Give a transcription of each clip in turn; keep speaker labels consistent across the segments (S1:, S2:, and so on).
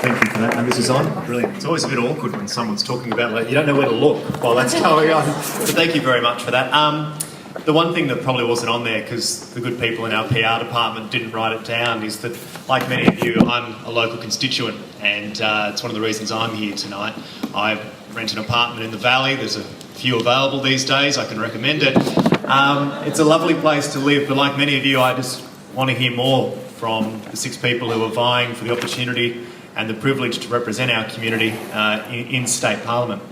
S1: Thank you for that. And this is on. Brilliant. It's always a bit awkward when someone's talking about, like, you don't know where to look while that's going on. But thank you very much for that. The one thing that probably wasn't on there, because the good people in our PR department didn't write it down, is that, like many of you, I'm a local constituent, and it's one of the reasons I'm here tonight. I rent an apartment in the Valley. There's a few available these days. I can recommend it. It's a lovely place to live, but like many of you, I just want to hear more from the 6 people who are vying for the opportunity and the privilege to represent our community in State Parliament.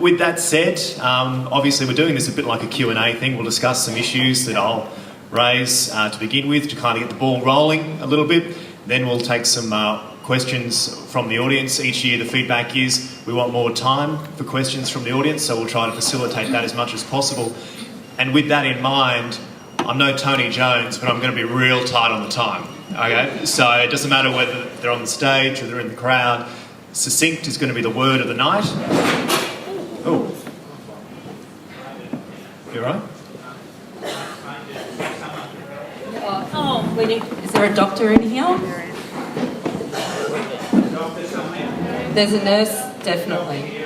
S1: With that said, obviously we're doing this a bit like a Q&A thing. We'll discuss some issues that I'll raise to begin with to kind of get the ball rolling a little bit. Then we'll take some questions from the audience. Each year the feedback is we want more time for questions from the audience, so we'll try to facilitate that as much as possible. And with that in mind, I'm no Tony Jones, but I'm going to be real tight on the time. Okay, so it doesn't matter whether they're on the stage or they're in the crowd. Succinct is going to be the word of the night. Oh, you all right?
S2: Oh, we need. Is there a doctor in here? There's a nurse, definitely.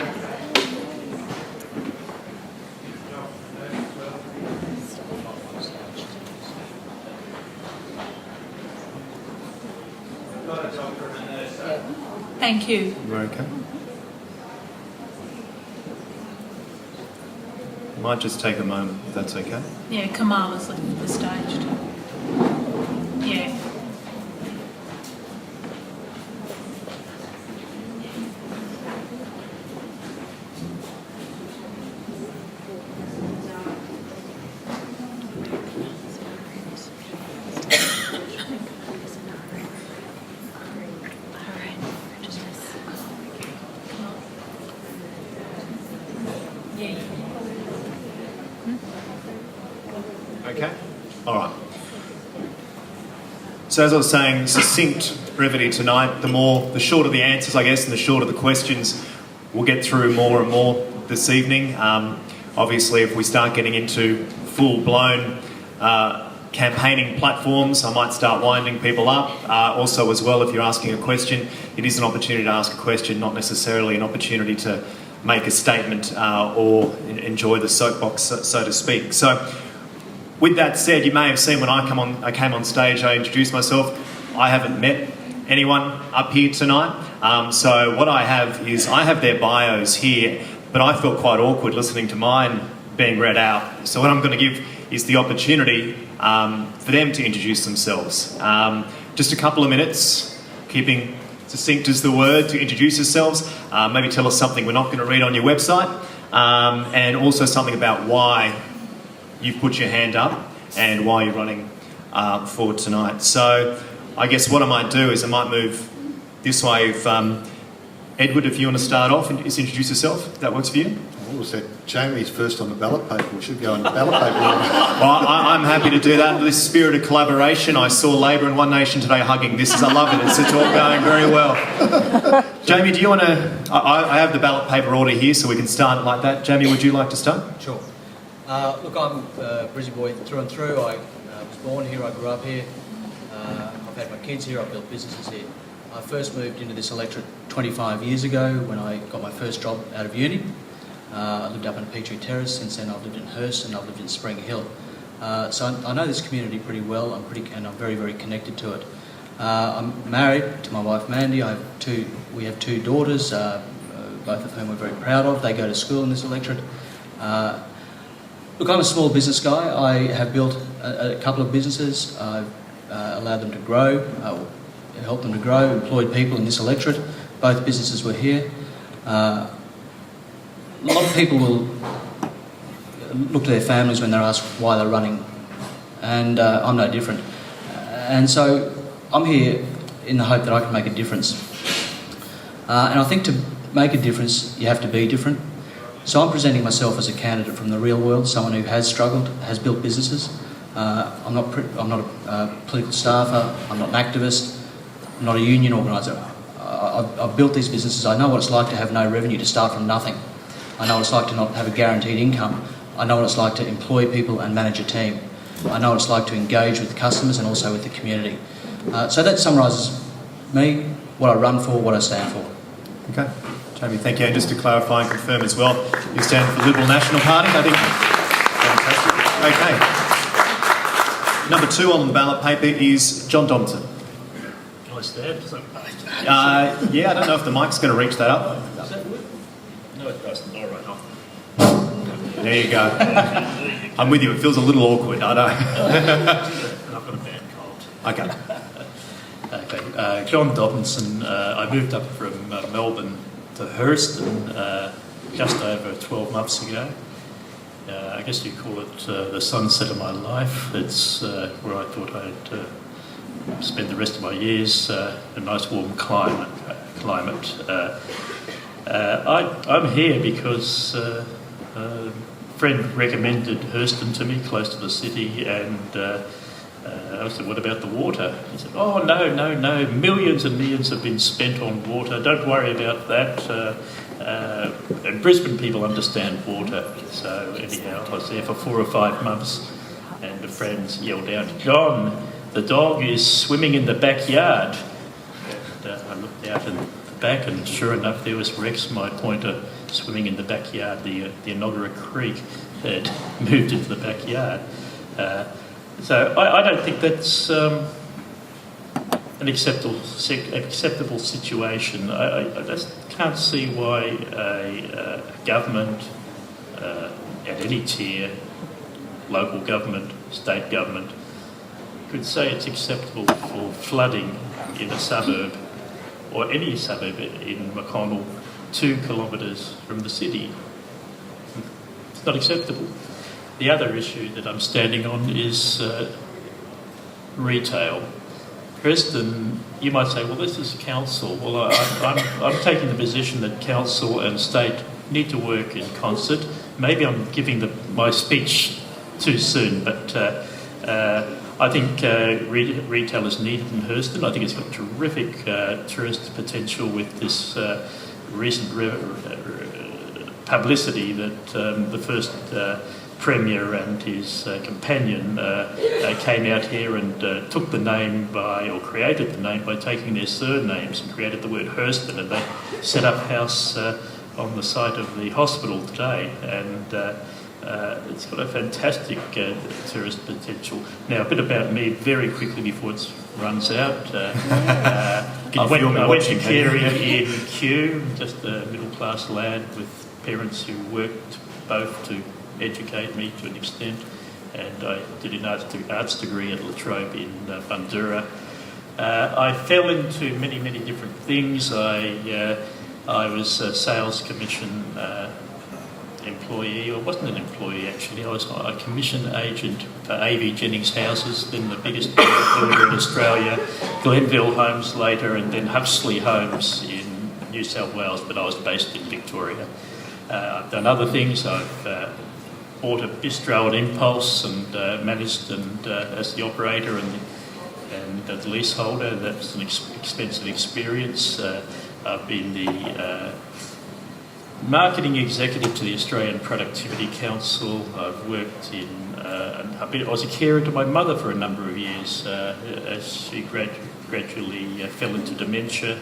S3: Thank you.
S1: You're okay. Might just take a moment, if that's okay.
S3: Yeah, Kamala's looking for the stage too. Yeah.
S1: Okay? All right. So as I was saying, succinct brevity tonight. The shorter the answers, I guess, and the shorter the questions, we'll get through more and more this evening. Obviously, if we start getting into full-blown campaigning platforms, I might start winding people up. Also, as well, if you're asking a question, it is an opportunity to ask a question, not necessarily an opportunity to make a statement or enjoy the soapbox, so to speak. So, with that said, you may have seen when I came on stage, I introduced myself. I haven't met anyone up here tonight. So what I have their bios here, but I felt quite awkward listening to mine being read out. So what I'm going to give is the opportunity for them to introduce themselves. Just a couple of minutes, keeping succinct as the word, to introduce yourselves. Maybe tell us something we're not going to read on your website, and also something about why you've put your hand up and why you're running forward tonight. So I guess what I might do is I might move this way. If Edward, if you want to start off and just introduce yourself, if that works for you.
S4: What was that? Jamie's first on the ballot paper. We should go on the ballot paper.
S1: Well, I'm happy to do that. This spirit of collaboration, I saw Labor and One Nation today hugging. I love it. It's all going very well. Jamie, do you want to... I have the ballot paper order here, so we can start like that. Jamie, would you like to start?
S5: Sure. Look, I'm a Brisbane boy through and through. I was born here, I grew up here. I've had my kids here, I've built businesses here. I first moved into this electorate 25 years ago when I got my first job out of uni. I lived up in Petrie Terrace. Since then I've lived in Hurst and I've lived in Spring Hill. So I know this community pretty well. I'm very, very connected to it. I'm married to my wife Mandy. We have 2 daughters, both of whom we're very proud of. They go to school in this electorate. Look, I'm a small business guy. I have built a couple of businesses. I've allowed them to grow, helped them to grow, employed people in this electorate. Both businesses were here. A lot of people will look to their families when they're asked why they're running, and I'm no different. And so I'm here in the hope that I can make a difference. And I think to make a difference, you have to be different. So I'm presenting myself as a candidate from the real world, someone who has struggled, has built businesses. I'm not a political staffer, I'm not an activist, I'm not a union organiser. I've built these businesses. I know what it's like to have no revenue, to start from nothing. I know what it's like to not have a guaranteed income. I know what it's like to employ people and manage a team. I know what it's like to engage with customers and also with the community. So that summarises me, what I run for, what I stand for.
S1: Okay. Jamie, thank you. And just to clarify and confirm as well, you stand for the Liberal National Party, I think. Fantastic. Okay. Number 2 on the ballot paper is John Dobson.
S6: Can I stand?
S1: Yeah, I don't know if the mic's going to reach that up.
S6: Does that work? No, it doesn't. All right.
S1: There you go. I'm with you. It feels a little awkward, I know.
S6: I've got a bad cold.
S1: Okay.
S6: Okay. John Dobson. I moved up from Melbourne to Hurston just over 12 months ago. I guess you call it the sunset of my life. It's where I thought I'd spend the rest of my years in a nice warm climate. I'm here because a friend recommended Hurston to me, close to the city, and I said, what about the water? He said, oh, no, millions and millions have been spent on water, don't worry about that. And Brisbane people understand water. So anyhow, I was there for 4 or 5 months, and the friends yelled out, John, the dog is swimming in the backyard. And I looked out in the back, and sure enough, there was Rex, my pointer, swimming in the backyard. The Enoggera Creek had moved into the backyard. So I don't think that's an acceptable situation. I just can't see why a government at any tier, local government, state government, could say it's acceptable for flooding in a suburb or any suburb in McConnel 2 kilometres from the city. It's not acceptable. The other issue that I'm standing on is retail. Kirsten, you might say, well, this is council. Well, I'm taking the position that council and state need to work in concert. Maybe I'm giving my speech too soon, but I think retail is needed in Hurston. I think it's got terrific tourist potential with this recent publicity that the first Premier and his companion came out here and took the name or created the name by taking their surnames and created the word Hurston, and they set up house on the site of the hospital today, and it's got a fantastic tourist potential. Now, a bit about me very quickly before it runs out. I went to Carey in Kew, just a middle-class lad with parents who worked both to educate me to an extent, and I did an arts degree at La Trobe in Bundoora. I fell into many different things. I was a sales commission employee, or wasn't an employee actually. I was a commission agent for A.V. Jennings Houses, then the biggest builder in Australia, Glenville Homes later, and then Huxley Homes in New South Wales, but I was based in Victoria. I've done other things. I've bought a bistro at Impulse and managed as the operator and the leaseholder. That's an expensive experience. I've been the marketing executive to the Australian Productivity Council. I've worked in, I was a carer to my mother for a number of years as she gradually fell into dementia.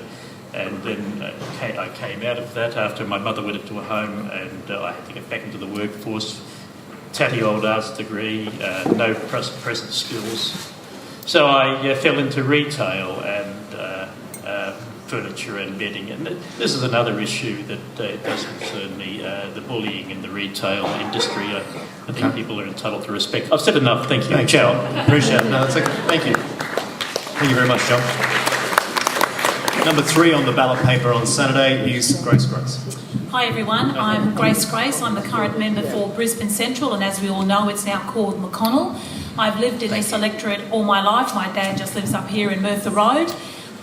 S6: And then I came out of that after my mother went into a home, and I had to get back into the workforce. Tatty old arts degree, no present skills. So I fell into retail and furniture and bedding. And this is another issue that does concern me, the bullying in the retail industry. I think people are entitled to respect. I've said enough. Thank you.
S1: Thanks,
S6: Ciao.
S1: Appreciate it. No, that's okay. Thank you. Thank you very much, John. Number 3 on the ballot paper on Saturday is Grace.
S3: Hi everyone, I'm Grace. I'm the current member for Brisbane Central, and as we all know, it's now called McConnel. I've lived in this electorate all my life. My dad just lives up here in Merthyr Road.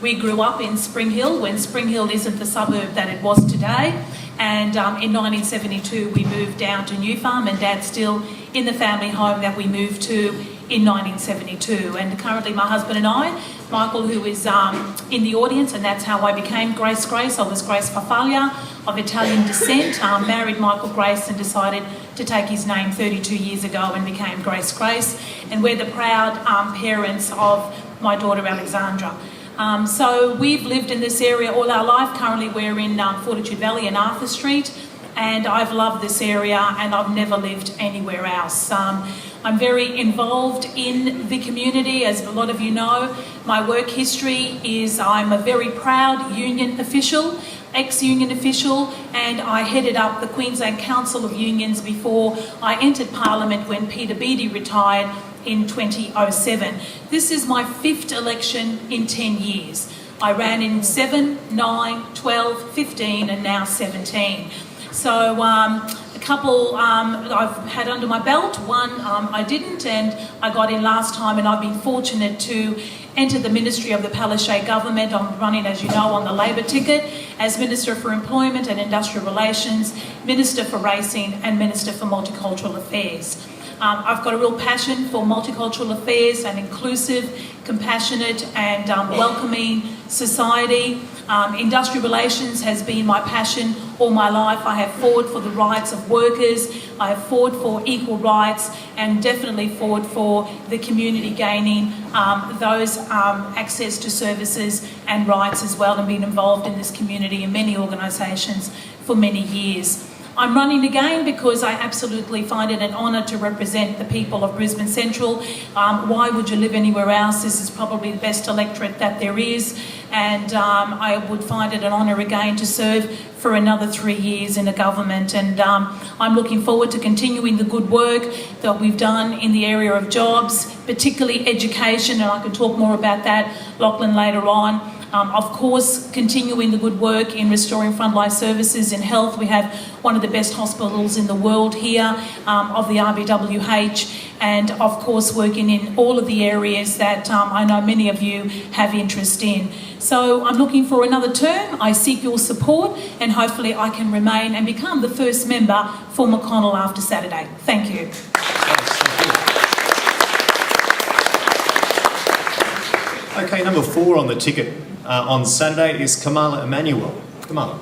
S3: We grew up in Spring Hill when Spring Hill isn't the suburb that it was today. And in 1972 we moved down to New Farm, and Dad's still in the family home that we moved to in 1972. And currently my husband and I, Michael, who is in the audience, and that's how I became Grace. I was Grace Farfaglia of Italian descent, married Michael Grace and decided to take his name 32 years ago and became Grace. And we're the proud parents of my daughter Alexandra. So we've lived in this area all our life. Currently we're in Fortitude Valley and Arthur Street, and I've loved this area and I've never lived anywhere else. I'm very involved in the community, as a lot of you know. My work history is I'm a very proud union official, ex-union official, and I headed up the Queensland Council of Unions before I entered Parliament when Peter Beattie retired in 2007. This is my 5th election in 10 years. I ran in 7, 9, 12, 15 and now 17. So a couple I've had under my belt, one I didn't, and I got in last time, and I've been fortunate to enter the Ministry of the Palaszczuk government. I'm running, as you know, on the Labor ticket as Minister for Employment and Industrial Relations, Minister for Racing and Minister for Multicultural Affairs. I've got a real passion for multicultural affairs and inclusive, compassionate and welcoming society. Industrial relations has been my passion all my life. I have fought for the rights of workers, I have fought for equal rights, and definitely fought for the community gaining those access to services and rights as well, and been involved in this community in many organisations for many years. I'm running again because I absolutely find it an honour to represent the people of Brisbane Central. Why would you live anywhere else? This is probably the best electorate that there is, and I would find it an honour again to serve for another 3 years in a government, and I'm looking forward to continuing the good work that we've done in the area of jobs, particularly education, and I can talk more about that, Lachlan, later on. Of course, continuing the good work in restoring frontline services in health. We have one of the best hospitals in the world here of the RBWH, and of course working in all of the areas that I know many of you have interest in. So I'm looking for another term. I seek your support, and hopefully I can remain and become the first member for McConnel after Saturday. Thank you.
S1: Okay, number 4 on the ticket on Saturday is Kamala Emanuel. Kamala.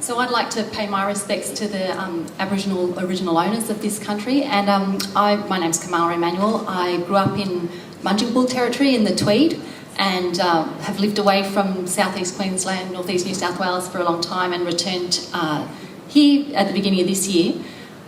S2: So I'd like to pay my respects to the Aboriginal original owners of this country, and my name's Kamala Emanuel. I grew up in Mudgeable territory in the Tweed, and have lived away from southeast Queensland, northeast New South Wales for a long time, and returned here at the beginning of this year.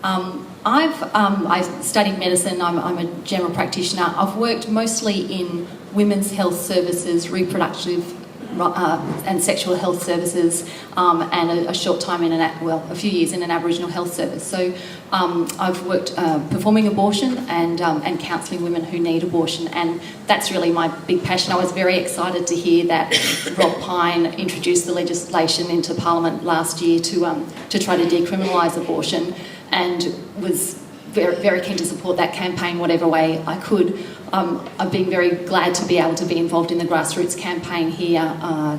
S2: I studied medicine. I'm a general practitioner. I've worked mostly in women's health services, reproductive and sexual health services, and a short time in a few years in an Aboriginal health service. So I've worked performing abortion and counselling women who need abortion, and that's really my big passion. I was very excited to hear that Rob Pyne introduced the legislation into Parliament last year to try to decriminalise abortion, and was very, very keen to support that campaign whatever way I could. I've been very glad to be able to be involved in the grassroots campaign here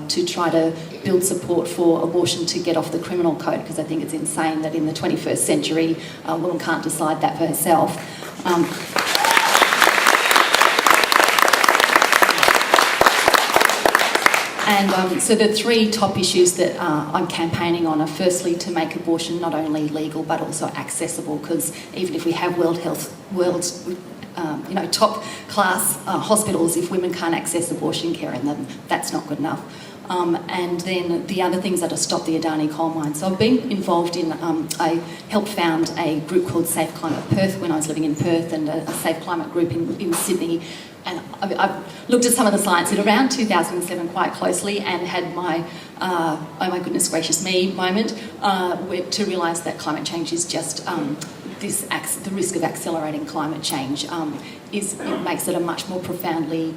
S2: to try to build support for abortion to get off the criminal code, because I think it's insane that in the 21st century a woman can't decide that for herself. And so the 3 top issues that I'm campaigning on are firstly to make abortion not only legal but also accessible, because even if we have top class hospitals, if women can't access abortion care in them, that's not good enough. And then the other things are to stop the Adani coal mine. So I've been involved in, I helped found a group called Safe Climate Perth when I was living in Perth, and a Safe Climate group in Sydney. And I've looked at some of the science at around 2007 quite closely, and had my, oh my goodness gracious me moment, to realise that climate change is just the risk of accelerating climate change it makes it a much more profoundly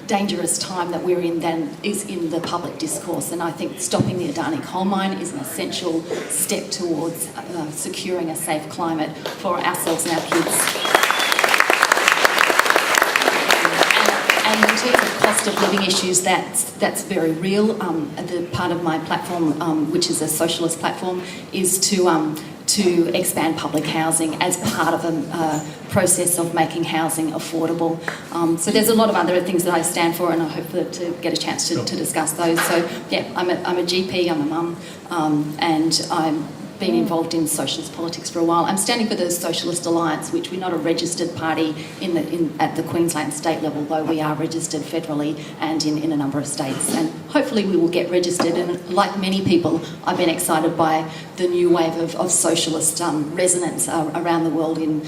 S2: dangerous time that we're in than is in the public discourse. And I think stopping the Adani coal mine is an essential step towards securing a safe climate for ourselves and our kids. And in terms of cost of living issues, that's very real. The part of my platform, which is a socialist platform, is to expand public housing as part of a process of making housing affordable. So there's a lot of other things that I stand for, and I hope to get a chance to discuss those. So yeah, I'm a GP, I'm a mum, and I've been involved in socialist politics for a while. I'm standing for the Socialist Alliance, which we're not a registered party at the Queensland state level, though we are registered federally and in a number of states. And hopefully we will get registered. And like many people, I've been excited by the new wave of socialist resonance around the world in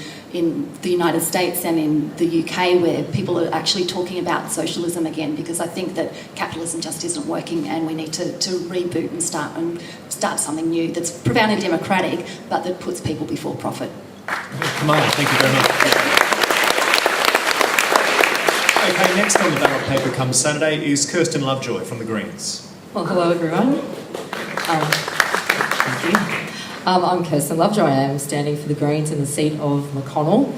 S2: the United States and in the UK, where people are actually talking about socialism again, because I think that capitalism just isn't working and we need to reboot and start something new that's profoundly democratic but that puts people before profit.
S1: Come on, thank you very much. Okay, next on the ballot paper come Saturday is Kirsten Lovejoy from the Greens.
S7: Well, hello everyone. Thank you. I'm Kirsten Lovejoy. I am standing for the Greens in the seat of McConnel.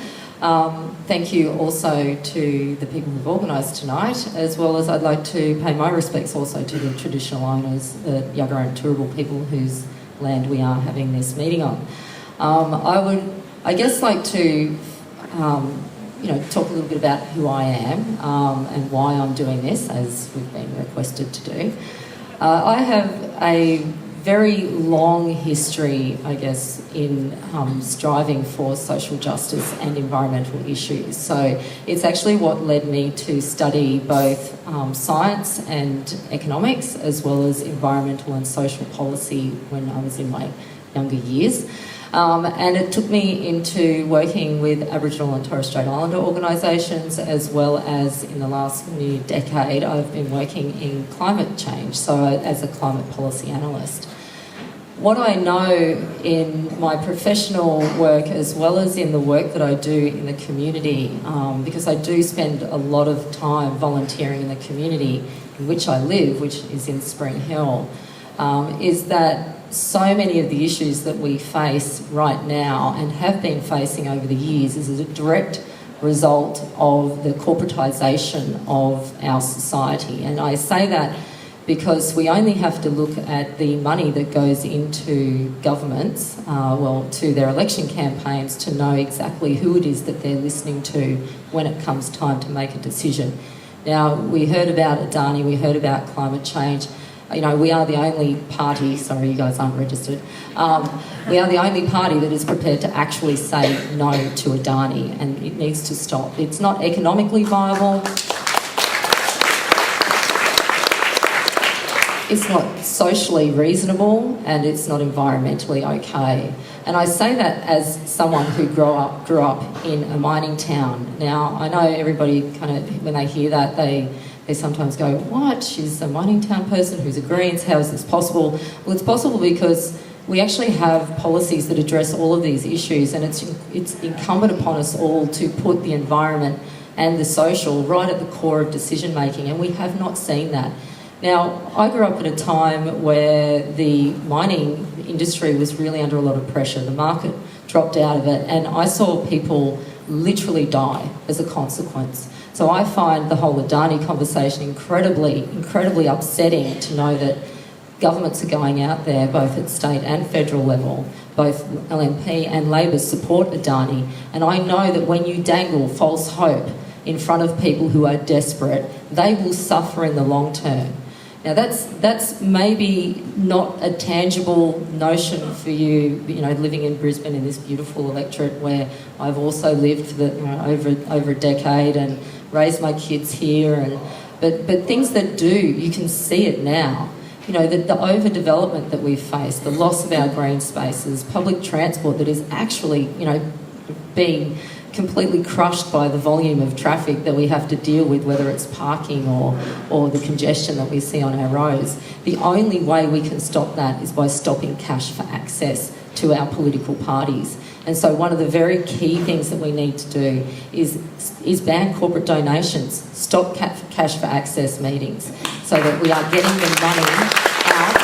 S7: Thank you also to the people who've organised tonight, as well as I'd like to pay my respects also to the traditional owners, the Yagara and Turrbal people whose land we are having this meeting on. I would, I guess, like to talk a little bit about who I am and why I'm doing this, as we've been requested to do. I have a very long history, I guess, in striving for social justice and environmental issues. So it's actually what led me to study both science and economics, as well as environmental and social policy when I was in my younger years. And it took me into working with Aboriginal and Torres Strait Islander organisations, as well as in the last near decade I've been working in climate change, so as a climate policy analyst. What I know in my professional work, as well as in the work that I do in the community, because I do spend a lot of time volunteering in the community in which I live, which is in Spring Hill, is that so many of the issues that we face right now and have been facing over the years is a direct result of the corporatisation of our society. And I say that because we only have to look at the money that goes into governments, to their election campaigns, to know exactly who it is that they're listening to when it comes time to make a decision. Now, we heard about Adani, we heard about climate change. You know, we are the only party, sorry you guys aren't registered, we are the only party that is prepared to actually say no to Adani, and it needs to stop. It's not economically viable. It's not socially reasonable, and it's not environmentally okay. And I say that as someone who grew up in a mining town. Now, I know everybody kind of, when they hear that, they sometimes go, what? She's a mining town person who's a Greens, how is this possible? Well, it's possible because we actually have policies that address all of these issues, and it's incumbent upon us all to put the environment and the social right at the core of decision making, and we have not seen that. Now, I grew up at a time where the mining industry was really under a lot of pressure. The market dropped out of it, and I saw people literally die as a consequence. So I find the whole Adani conversation incredibly upsetting to know that governments are going out there, both at state and federal level, both LNP and Labor support Adani, and I know that when you dangle false hope in front of people who are desperate, they will suffer in the long term. Now that's maybe not a tangible notion for you, living in Brisbane in this beautiful electorate where I've also lived for over a decade and raised my kids here, but things that you can see it now. The overdevelopment that we face, the loss of our green spaces, public transport that is actually, being completely crushed by the volume of traffic that we have to deal with, whether it's parking or the congestion that we see on our roads. The only way we can stop that is by stopping cash for access to our political parties. And so one of the very key things that we need to do is ban corporate donations, stop cash for access meetings, so that we are getting the money out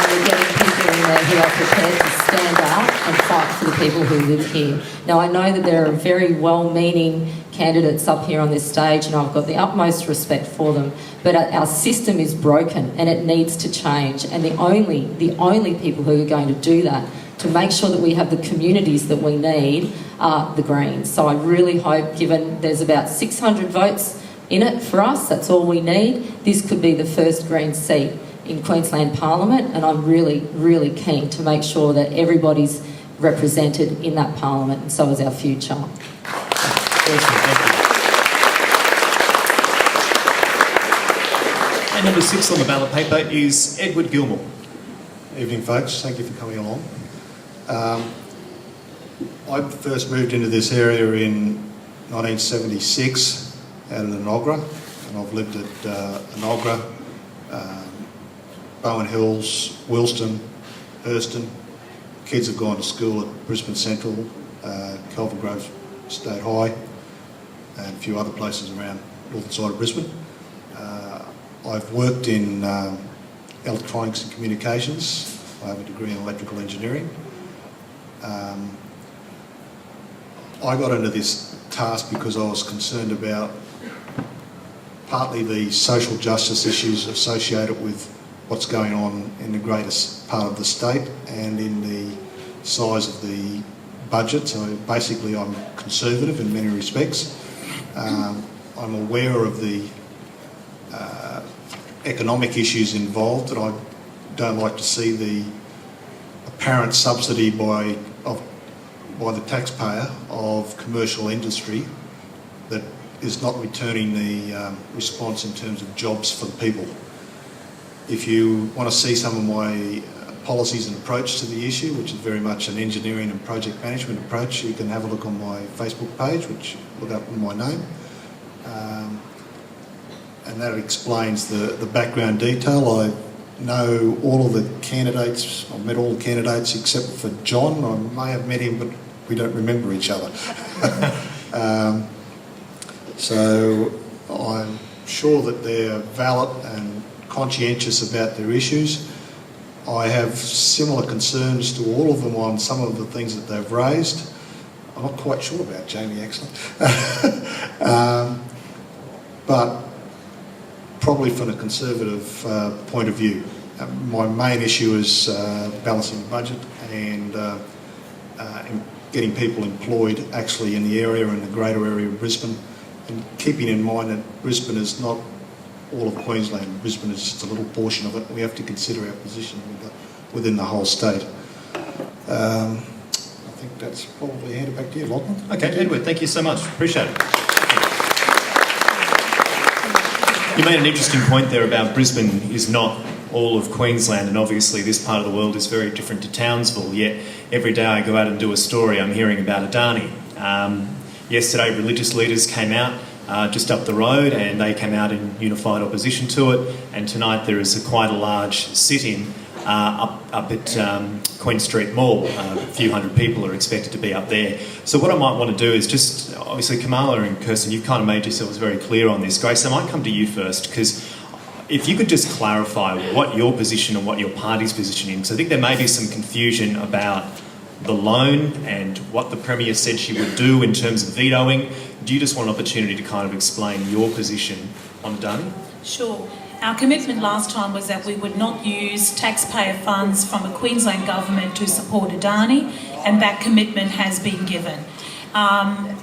S7: and we're getting people in there who are prepared to stand out and fight for the people who live here. Now, I know that there are very well-meaning candidates up here on this stage, and I've got the utmost respect for them, but our system is broken and it needs to change, and the only people who are going to do that, to make sure that we have the communities that we need, are the Greens. So I really hope, given there's about 600 votes in it for us, that's all we need, this could be the first Green seat in Queensland Parliament, and I'm really, really keen to make sure that everybody's represented in that Parliament, and so is our future.
S1: Awesome, thank you. And number 6 on the ballot paper is Edward Gilmore.
S4: Evening, folks. Thank you for coming along. I first moved into this area in 1976 out of Enoggera, and I've lived at Enoggera, Bowen Hills, Wilston, Hurston. Kids have gone to school at Brisbane Central, Kelvin Grove State High, and a few other places around the northern side of Brisbane. I've worked in electronics and communications. I have a degree in electrical engineering. I got into this task because I was concerned about partly the social justice issues associated with what's going on in the greatest part of the state and in the size of the budget. So basically I'm conservative in many respects. I'm aware of the economic issues involved, and I don't like to see the apparent subsidy by the taxpayer of commercial industry that is not returning the response in terms of jobs for the people. If you want to see some of my policies and approach to the issue, which is very much an engineering and project management approach, you can have a look on my Facebook page, which look up in my name. And that explains the background detail. I know all of the candidates. I've met all the candidates except for John. I may have met him, but we don't remember each other. So I'm sure that they're valid and conscientious about their issues. I have similar concerns to all of them on some of the things that they've raised. I'm not quite sure about Jamie, actually. But probably from a conservative point of view. My main issue is balancing the budget and getting people employed actually in the area and the greater area of Brisbane, and keeping in mind that Brisbane is not all of Queensland. Brisbane is just a little portion of it. We have to consider our position within the whole state. I think that's probably handed back to you, Lachlan.
S1: Okay, Edward, thank you so much. Appreciate it. You made an interesting point there about Brisbane is not all of Queensland, and obviously this part of the world is very different to Townsville, yet every day I go out and do a story, I'm hearing about Adani. Yesterday religious leaders came out just up the road and they came out in unified opposition to it, and tonight there is quite a large sit-in up at Queen Street Mall. A few hundred people are expected to be up there. So what I might want to do is just, obviously Kamala and Kirsten, you've kind of made yourselves very clear on this. Grace, I might come to you first, because if you could just clarify what your position and what your party's position is. I think there may be some confusion about the loan and what the Premier said she would do in terms of vetoing. Do you just want an opportunity to kind of explain your position on Adani?
S3: Sure. Our commitment last time was that we would not use taxpayer funds from a Queensland government to support Adani, and that commitment has been given.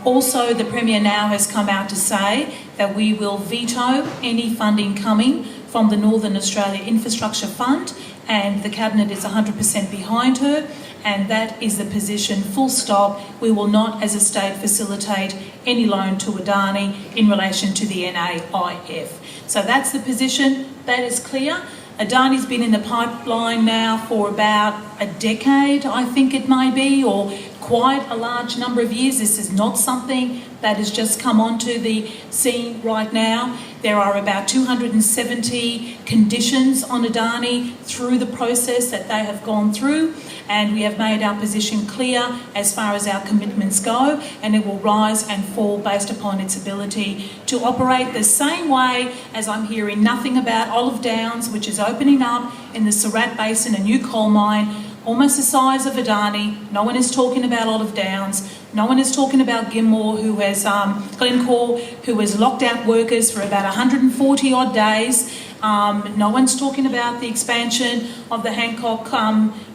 S3: Also, the Premier now has come out to say that we will veto any funding coming from the Northern Australia Infrastructure Fund, and the Cabinet is 100% behind her, and that is the position, full stop. We will not, as a state, facilitate any loan to Adani in relation to the NAIF. So that's the position. That is clear. Adani's been in the pipeline now for about a decade, I think it may be, or quite a large number of years. This is not something that has just come onto the scene right now. There are about 270 conditions on Adani through the process that they have gone through, and we have made our position clear as far as our commitments go, and it will rise and fall based upon its ability to operate the same way as I'm hearing nothing about Olive Downs, which is opening up in the Surat Basin, a new coal mine, almost the size of Adani. No one is talking about Olive Downs. No one is talking about Glencore, who has locked out workers for about 140 odd days. No one's talking about the expansion of the Hancock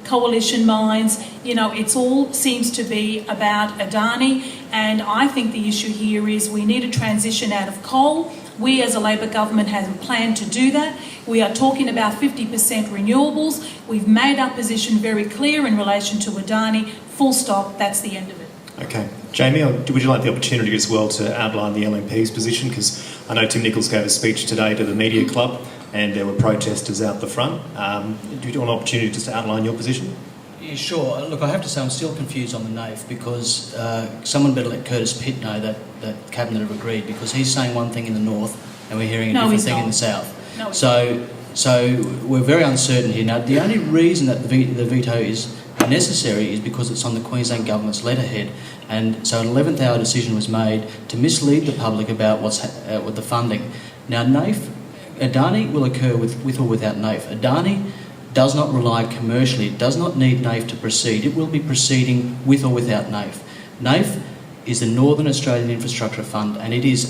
S3: coalition mines. You know, it all seems to be about Adani, and I think the issue here is we need a transition out of coal. We as a Labor government have a plan to do that. We are talking about 50% renewables. We've made our position very clear in relation to Adani. Full stop, that's the end of it.
S1: Okay. Jamie, would you like the opportunity as well to outline the LNP's position? Because I know Tim Nichols gave a speech today to the media club and there were protesters out the front. Do you want an opportunity just to outline your position?
S5: Yeah, sure. Look, I have to say I'm still confused on the NAIF because someone better let Curtis Pitt know that Cabinet have agreed, because he's saying one thing in the north and we're hearing a different thing in the south.
S3: No,
S5: so we're very uncertain here. Now, the only reason that the veto is necessary is because it's on the Queensland Government's letterhead, and so an 11th hour decision was made to mislead the public about what's with the funding. Now, Adani will occur with or without NAIF. Adani does not rely commercially. It does not need NAIF to proceed. It will be proceeding with or without NAIF. NAIF is the Northern Australian Infrastructure Fund, and it is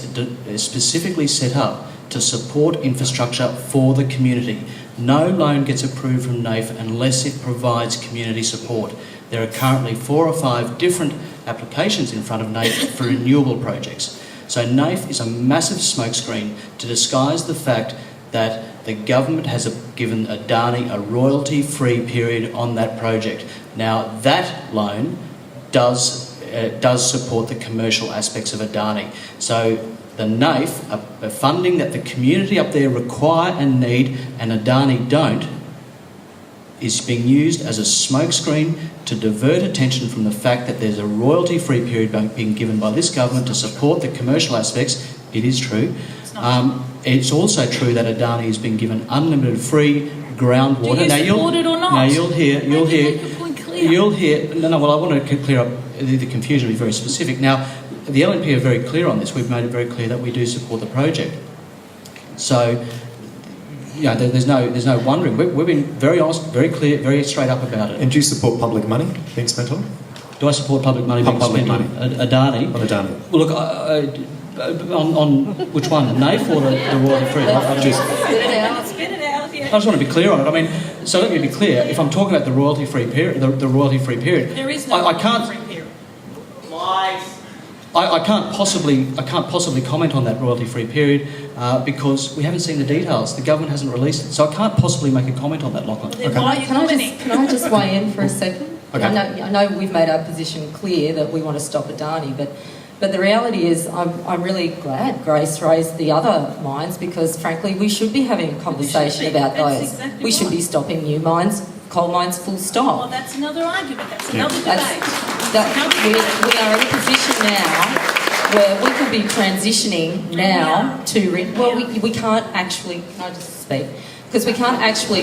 S5: specifically set up to support infrastructure for the community. No loan gets approved from NAIF unless it provides community support. There are currently 4 or 5 different applications in front of NAIF for renewable projects. So NAIF is a massive smokescreen to disguise the fact that the government has given Adani a royalty-free period on that project. Now, that loan does support the commercial aspects of Adani. So the NAIF, a funding that the community up there require and need, and Adani don't, is being used as a smokescreen to divert attention from the fact that there's a royalty-free period being given by this government to support the commercial aspects. It is true. It's also true that Adani has been given unlimited free groundwater.
S3: Do you support it or not?
S5: Now you'll hear.
S3: Well,
S5: I want to clear up the confusion, be very specific. Now, the LNP are very clear on this. We've made it very clear that we do support the project. So, there's no wondering. We've been very honest, very clear, very straight up about it.
S1: And do you support public money being spent on?
S5: Do I support public money being spent on Adani?
S1: On Adani.
S5: Well, look, on which one, the NAIF or the royalty-free?
S3: Spit it out, yeah.
S5: I just want to be clear on it. I mean, so let me be clear. If I'm talking about the royalty-free period, the royalty-free period,
S3: there is no royalty-free period.
S5: I can't possibly comment on that royalty-free period because we haven't seen the details. The government hasn't released it, so I can't possibly make a comment on that, Lachlan.
S3: Then why are you commenting?
S7: Can I just weigh in for a second?
S1: Okay.
S7: I know we've made our position clear that we want to stop Adani, but the reality is I'm really glad Grace raised the other mines, because frankly we should be having a conversation about those.
S3: Exactly
S7: we should be stopping new mines, coal mines, full stop.
S3: Well, that's another argument. That's another debate.
S7: We are in a position now where we could be transitioning now to... we can't actually... Can I just speak? Because we can't actually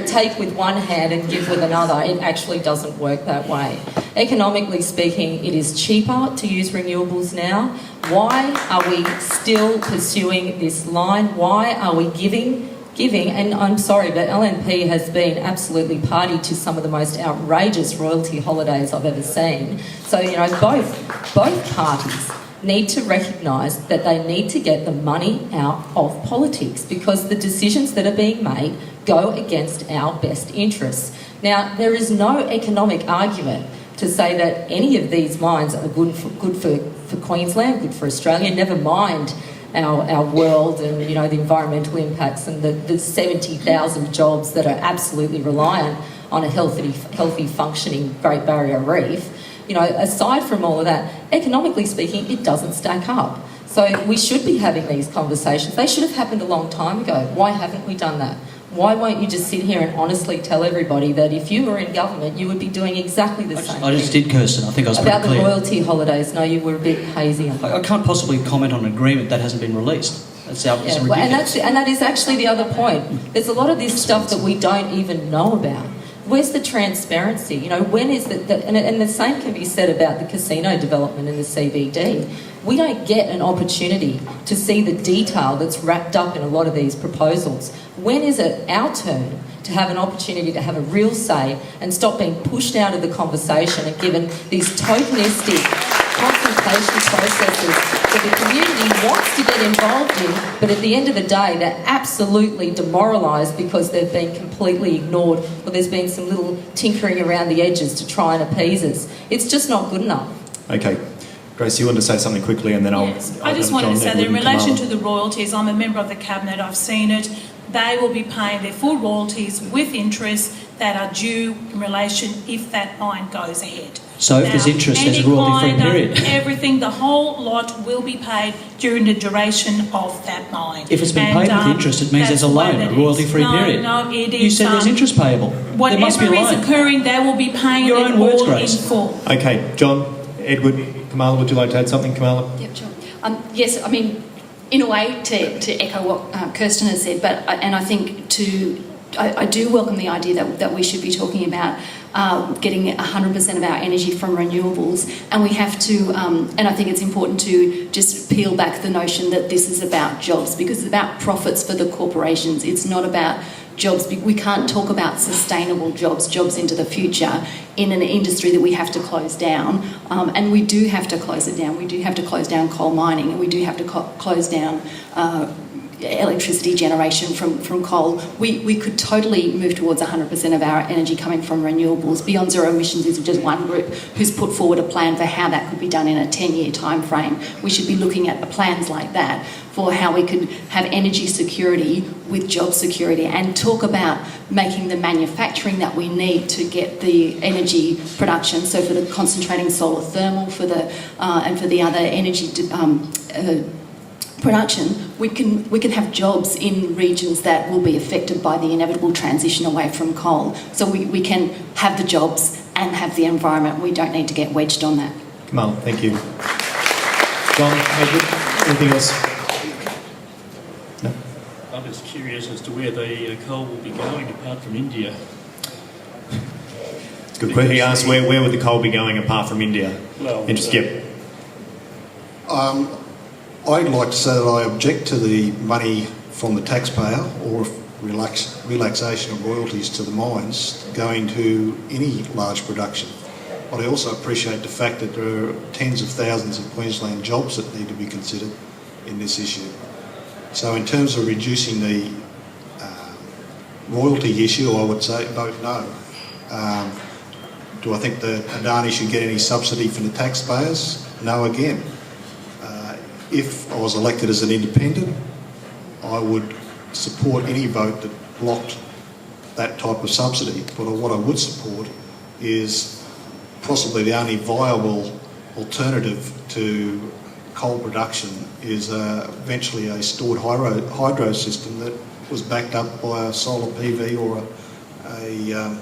S7: take with one hand and give with another. It actually doesn't work that way. Economically speaking, it is cheaper to use renewables now. Why are we still pursuing this line? Why are we giving, and I'm sorry, but LNP has been absolutely party to some of the most outrageous royalty holidays I've ever seen. So, both parties need to recognise that they need to get the money out of politics, because the decisions that are being made go against our best interests. Now, there is no economic argument to say that any of these mines are good for Queensland, good for Australia, never mind our world and the environmental impacts and the 70,000 jobs that are absolutely reliant on a healthy functioning Great Barrier Reef. Aside from all of that, economically speaking, it doesn't stack up. So we should be having these conversations. They should have happened a long time ago. Why haven't we done that? Why won't you just sit here and honestly tell everybody that if you were in government, you would be doing exactly the same thing?
S5: I just did, Kirsten. I think I was pretty clear.
S7: About the royalty holidays, no, you were a bit hazy on that.
S5: I can't possibly comment on an agreement that hasn't been released. It's ridiculous.
S7: And that is actually the other point. There's a lot of this stuff that we don't even know about. Where's the transparency? When is and the same can be said about the casino development in the CBD. We don't get an opportunity to see the detail that's wrapped up in a lot of these proposals. When is it our turn to have an opportunity to have a real say and stop being pushed out of the conversation and given these tokenistic consultation processes that the community wants to get involved in, but at the end of the day, they're absolutely demoralised because they've been completely ignored, or there's been some little tinkering around the edges to try and appease us. It's just not good enough.
S1: Okay. Grace, you want to say something quickly, and then
S3: Yes,
S1: I'll
S3: I just
S1: go
S3: wanted
S1: John,
S3: to say that
S1: Edward
S3: in
S1: and
S3: relation
S1: Kamala.
S3: to the royalties, I'm a member of the Cabinet, I've seen it. They will be paying their full royalties with interest that are due in relation if that mine goes ahead.
S5: So if there's interest, there's a royalty-free period.
S3: Everything, the whole lot will be paid during the duration of that mine.
S5: If it's been paid with interest, it means there's a loan, a royalty-free period.
S3: No, it is.
S5: You said there's interest payable. There must be a
S3: Whatever is
S5: loan.
S3: occurring, they will be paying
S5: Your
S3: it
S5: own words,
S3: all in
S5: Grace.
S3: full.
S1: Okay, John, Edward, Kamala, would you like to add something, Kamala?
S2: Yep, sure. Yes, I mean, in a way, to echo what Kirsten has said, and I think I do welcome the idea that we should be talking about getting 100% of our energy from renewables, and we have to, and I think it's important to just peel back the notion that this is about jobs, because it's about profits for the corporations. It's not about jobs. We can't talk about sustainable jobs into the future in an industry that we have to close down, and we do have to close it down. We do have to close down coal mining, and we do have to close down electricity generation from coal. We could totally move towards 100% of our energy coming from renewables. Beyond Zero Emissions is just one group who's put forward a plan for how that could be done in a 10-year time frame. We should be looking at plans like that for how we could have energy security with job security, and talk about making the manufacturing that we need to get the energy production. So for the concentrating solar thermal, and for the other energy production, we can have jobs in regions that will be affected by the inevitable transition away from coal. So we can have the jobs and have the environment. We don't need to get wedged on that.
S1: Kamala, thank you. John, Edward, anything else? No?
S6: I'm just curious as to where the coal will be going apart from India.
S1: It's a good question. He asked where would the coal be going apart from India?
S6: Well,
S1: Yep.
S4: I'd like to say that I object to the money from the taxpayer or relaxation of royalties to the mines going to any large production. But I also appreciate the fact that there are tens of thousands of Queensland jobs that need to be considered in this issue. So in terms of reducing the royalty issue, I would say vote no. Do I think that Adani should get any subsidy from the taxpayers? No again. If I was elected as an independent, I would support any vote that blocked that type of subsidy. But what I would support is possibly the only viable alternative to coal production is eventually a stored hydro system that was backed up by a solar PV or a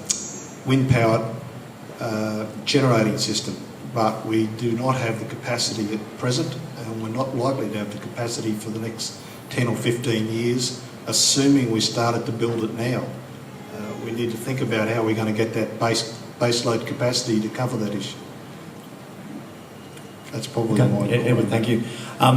S4: wind-powered generating system. But we do not have the capacity at present, and we're not likely to have the capacity for the next 10 or 15 years, assuming we started to build it now. We need to think about how we're going to get that baseload capacity to cover that issue. That's probably my
S1: Edward, thank you.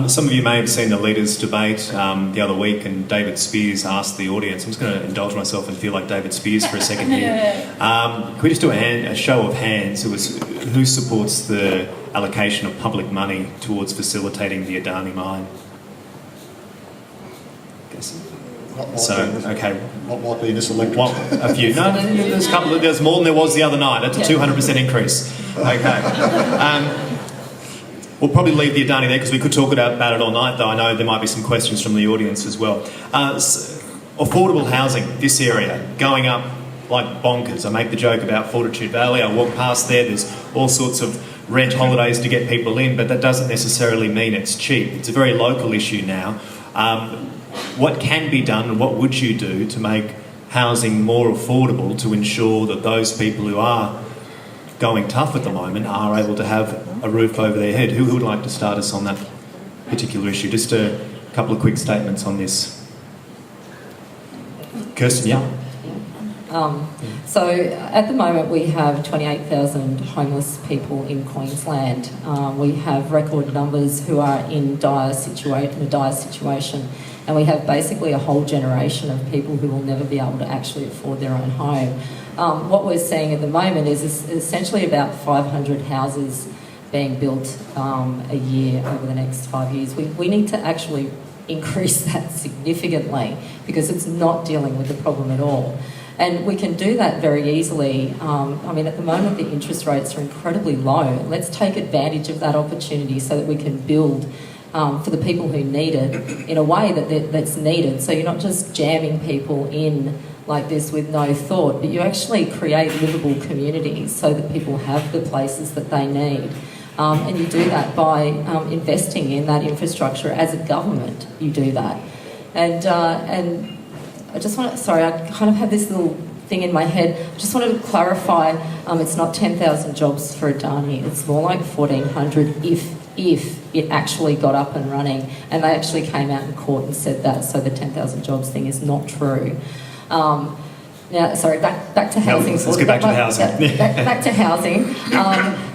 S1: Some of you may have seen the leaders' debate the other week, and David Spears asked the audience. I'm just going to indulge myself and feel like David Spears for a second here. Can we just do a show of hands? Who supports the allocation of public money towards facilitating the Adani mine?
S4: Not likely in this election.
S1: A few. No, there's a couple. There's more than there was the other night. That's a 200% increase. Okay. We'll probably leave the Adani there because we could talk about it all night, though I know there might be some questions from the audience as well. Affordable housing, this area, going up like bonkers. I make the joke about Fortitude Valley. I walk past there, there's all sorts of rent holidays to get people in, but that doesn't necessarily mean it's cheap. It's a very local issue now. What can be done and what would you do to make housing more affordable to ensure that those people who are going tough at the moment are able to have a roof over their head? Who would like to start us on that particular issue? Just a couple of quick statements on this. Kirsten, yeah.
S7: So at the moment we have 28,000 homeless people in Queensland. We have record numbers who are in a dire situation, and we have basically a whole generation of people who will never be able to actually afford their own home. What we're seeing at the moment is essentially about 500 houses being built a year over the next 5 years. We need to actually increase that significantly because it's not dealing with the problem at all. And we can do that very easily. I mean, at the moment, the interest rates are incredibly low. Let's take advantage of that opportunity so that we can build for the people who need it in a way that's needed. So you're not just jamming people in like this with no thought, but you actually create livable communities so that people have the places that they need. And you do that by investing in that infrastructure as a government. You do that. And I just want to, sorry, I kind of have this little thing in my head. I just wanted to clarify, it's not 10,000 jobs for Adani. It's more like 1,400 if it actually got up and running. And they actually came out in court and said that, so the 10,000 jobs thing is not true. Now, sorry, back to housing.
S1: Let's get back to the housing.
S7: Back to housing.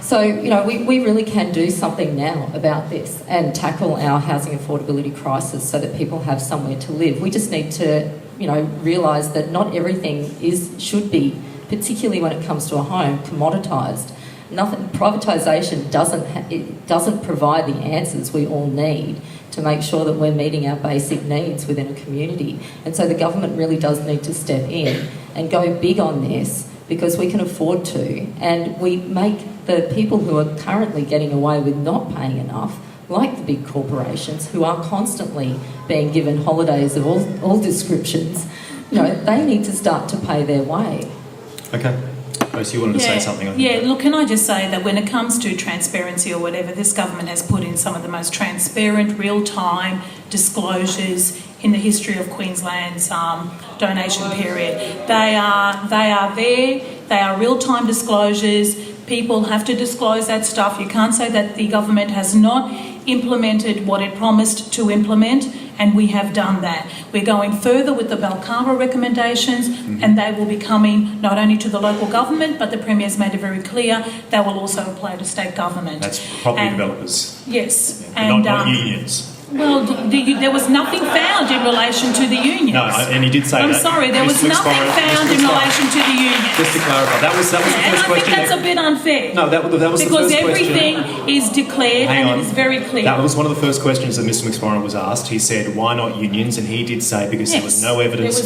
S7: So, you know, we really can do something now about this and tackle our housing affordability crisis so that people have somewhere to live. We just need to, you know, realise that not everything should be, particularly when it comes to a home, commoditised. Privatisation doesn't provide the answers we all need to make sure that we're meeting our basic needs within a community. And so the government really does need to step in and go big on this, because we can afford to, and we make the people who are currently getting away with not paying enough, like the big corporations who are constantly being given holidays of all descriptions, you know, they need to start to pay their way.
S1: Okay. Grace, you wanted to say something on that?
S3: Yeah, look, can I just say that when it comes to transparency or whatever, this government has put in some of the most transparent, real-time disclosures in the history of Queensland's donation period. They are there, they are real-time disclosures. People have to disclose that stuff. You can't say that the government has not implemented what it promised to implement, and we have done that. We're going further with the Balcarra recommendations, and they will be coming not only to the local government, but the Premier's made it very clear they will also apply to state government.
S1: That's property developers.
S3: Yes.
S1: Yeah, and not unions.
S3: Well, there was nothing found in relation to the unions.
S1: No, and he did say
S3: I'm
S1: that.
S3: sorry, there was nothing found in relation to the unions.
S1: Just to clarify, that was the first question.
S3: And I think that's a bit unfair.
S1: No, that was the first question.
S3: Because everything is declared and it is very clear.
S1: That was one of the first questions that Mr McMorrin was asked. He said, why not unions? And he did say, because there was no evidence,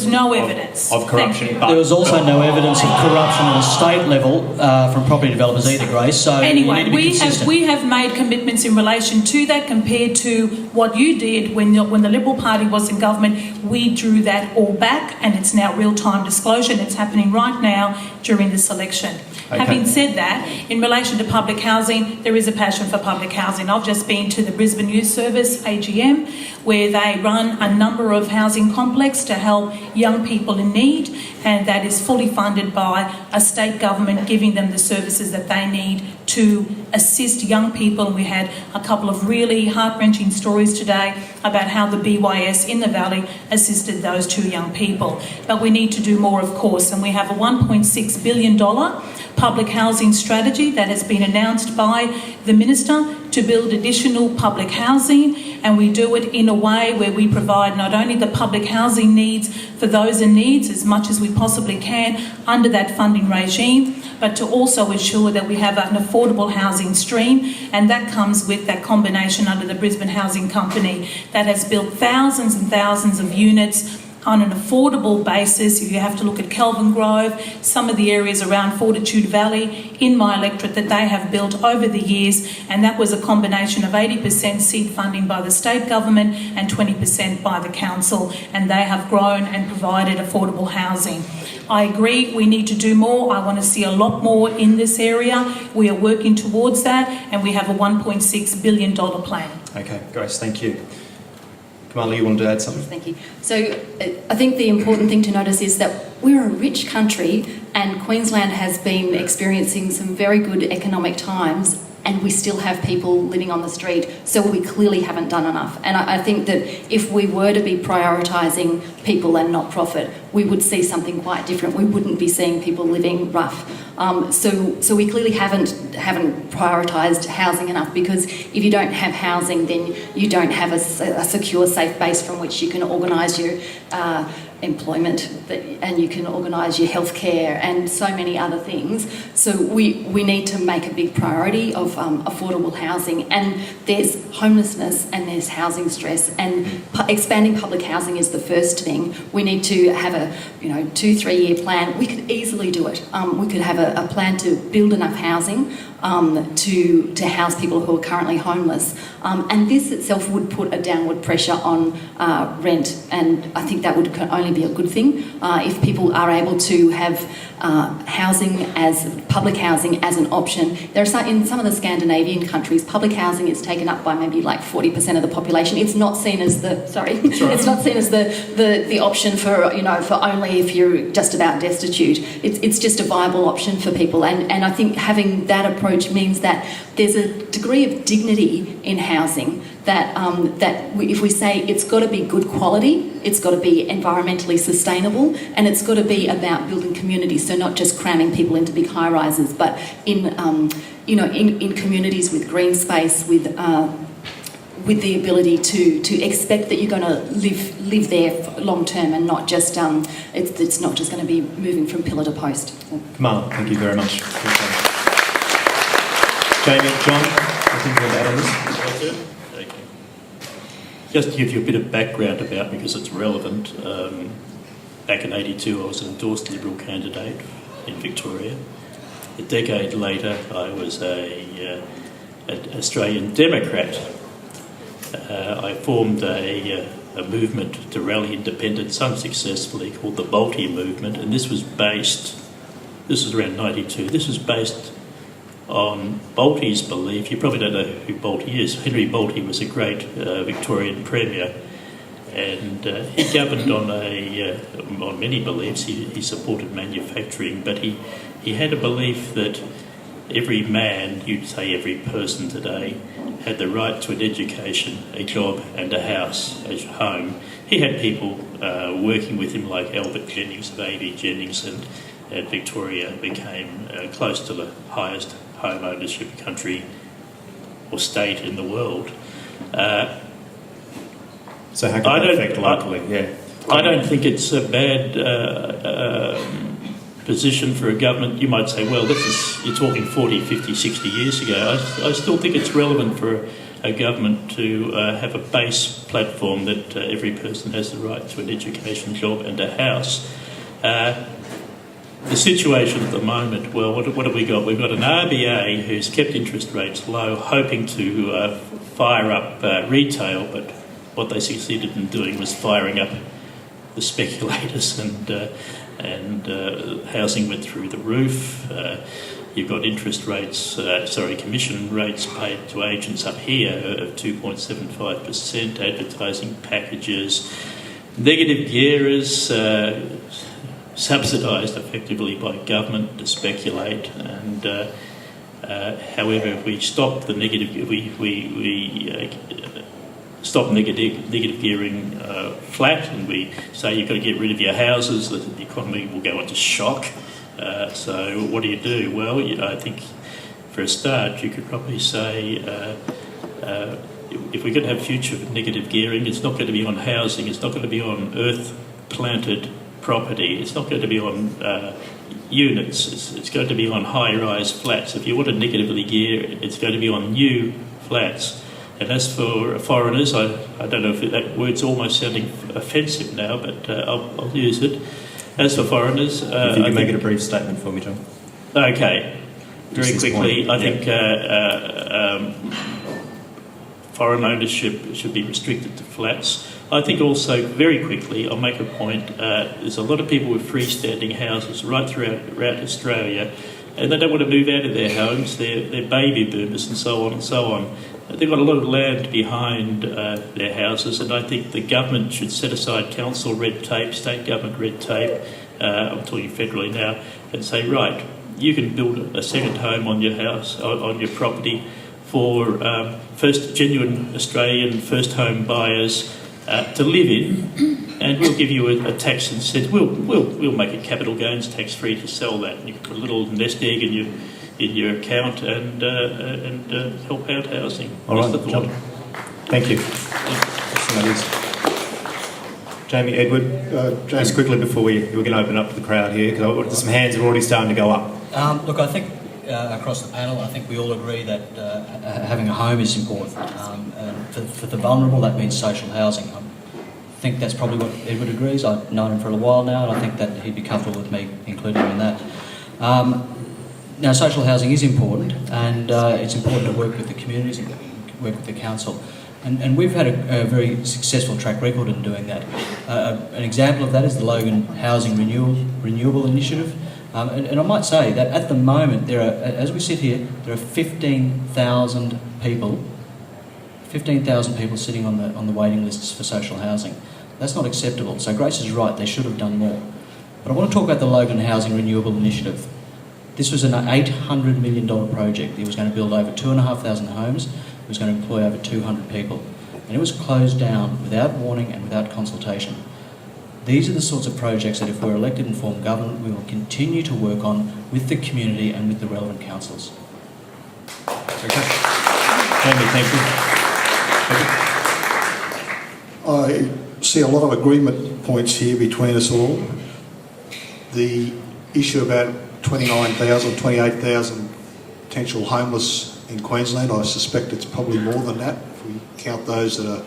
S1: of corruption.
S5: There was also no evidence of corruption at a state level from property developers either, Grace. So
S3: anyway, we have made commitments in relation to that compared to what you did when the Liberal Party was in government. We drew that all back, and it's now real-time disclosure, and it's happening right now during this election. Okay. Having said that, in relation to public housing, there is a passion for public housing. I've just been to the Brisbane Youth Service, AGM, where they run a number of housing complexes to help young people in need, and that is fully funded by a state government giving them the services that they need to assist young people. We had a couple of really heart-wrenching stories today about how the BYS in the Valley assisted those two young people. But we need to do more, of course, and we have a $1.6 billion public housing strategy that has been announced by the Minister to build additional public housing, and we do it in a way where we provide not only the public housing needs for those in needs as much as we possibly can under that funding regime, but to also ensure that we have an affordable housing stream, and that comes with that combination under the Brisbane Housing Company that has built thousands and thousands of units on an affordable basis. If you have to look at Kelvin Grove, some of the areas around Fortitude Valley in my electorate that they have built over the years, and that was a combination of 80% seed funding by the state government and 20% by the council, and they have grown and provided affordable housing. I agree we need to do more. I want to see a lot more in this area. We are working towards that, and we have a $1.6 billion plan.
S1: Okay, Grace, thank you. Kamala, you wanted to add something?
S2: Thank you. So I think the important thing to notice is that we're a rich country, and Queensland has been experiencing some very good economic times, and we still have people living on the street, so we clearly haven't done enough. And I think that if we were to be prioritising people and not profit, we would see something quite different. We wouldn't be seeing people living rough So we clearly haven't prioritised housing enough, because if you don't have housing, then you don't have a secure, safe base from which you can organise your employment, and you can organise your healthcare and so many other things. So we need to make a big priority of affordable housing. And there's homelessness and there's housing stress, and expanding public housing is the first thing. We need to have a 2-3 year plan. We could easily do it. We could have a plan to build enough housing to house people who are currently homeless. And this itself would put a downward pressure on rent, and I think that would only be a good thing if people are able to have public housing as an option. In some of the Scandinavian countries, public housing is taken up by maybe like 40% of the population. It's not seen as it's not seen as the option for only if you're just about destitute. It's just a viable option for people, and I think having that approach means that there's a degree of dignity in housing that if we say it's got to be good quality, it's got to be environmentally sustainable, and it's got to be about building communities. So not just cramming people into big high rises, but in communities with green space, with the ability to expect that you're going to live there long term, and not just it's not just going to be moving from pillar to post.
S1: Kamala, thank you very much. Jamie, John, I think we'll add on this.
S6: Thank you. Just to give you a bit of background about, because it's relevant, back in '82 I was an endorsed Liberal candidate in Victoria. A decade later I was an Australian Democrat. I formed a movement to rally independents unsuccessfully called the Bolte movement, and this was around '92, this was based on Bolte's belief. You probably don't know who Bolte is. Henry Bolte was a great Victorian Premier, and he governed on many beliefs. He supported manufacturing, but he had a belief that every man, you'd say every person today, had the right to an education, a job and a house, a home. He had people working with him like Albert Jennings of A.V. Jennings, and Victoria became close to the highest home ownership country or state in the world.
S1: So how can that affect locally?
S6: I don't think it's a bad position for a government. You might say, well, you're talking 40, 50, 60 years ago. I still think it's relevant for a government to have a base platform that every person has the right to an education, job and a house. The situation at the moment, well, what have we got? We've got an RBA who's kept interest rates low, hoping to fire up retail, but what they succeeded in doing was firing up the speculators, and housing went through the roof. You've got commission rates paid to agents up here of 2.75%, advertising packages, negative gearers, subsidised effectively by government to speculate, and however, if we stop the negative, stop negative gearing flat, and we say you've got to get rid of your houses, the economy will go into shock. So what do you do? Well, I think for a start you could probably say if we're going to have future negative gearing, it's not going to be on housing, it's not going to be on earth-planted property, it's not going to be on units, it's going to be on high-rise flats. If you want to negatively gear, it's going to be on new flats. And as for foreigners, I don't know if that word's almost sounding offensive now, but I'll use it. As for foreigners...
S1: if you can make it a brief statement for me, John.
S6: Okay. Very quickly, I think foreign ownership should be restricted to flats. I think also, very quickly, I'll make a point, there's a lot of people with freestanding houses right throughout Australia, and they don't want to move out of their homes. They're baby boomers and so on and so on. They've got a lot of land behind their houses, and I think the government should set aside council red tape, state government red tape, I'm talking federally now, and say, right, you can build a second home on your house, on your property, for genuine Australian first home buyers to live in, and we'll give you a tax incentive. We'll make it capital gains tax free to sell that. And you can put a little nest egg in your account and help out housing.
S1: All right,
S6: That's the thought.
S1: Thank you. Jamie, Edward, just quickly before we're going to open up to the crowd here, because some hands are already starting to go up.
S5: Look, I think across the panel, I think we all agree that having a home is important. And for the vulnerable, that means social housing. I think that's probably what Edward agrees. I've known him for a while now, and I think that he'd be comfortable with me including him in that. Now, social housing is important, and it's important to work with the communities and work with the council. And we've had a very successful track record in doing that. An example of that is the Logan Housing Renewable Initiative. And I might say that at the moment, there are, as we sit here, there are 15,000 people sitting on the waiting lists for social housing. That's not acceptable. So Grace is right, they should have done more. But I want to talk about the Logan Housing Renewable Initiative. This was an $800 million project. It was going to build over 2,500 homes. It was going to employ over 200 people. And it was closed down without warning and without consultation. These are the sorts of projects that if we're elected and form government, we will continue to work on with the community and with the relevant councils.
S1: Okay. Jamie, thank you.
S4: I see a lot of agreement points here between us all. The issue about 29,000, 28,000 potential homeless in Queensland, I suspect it's probably more than that if we count those that are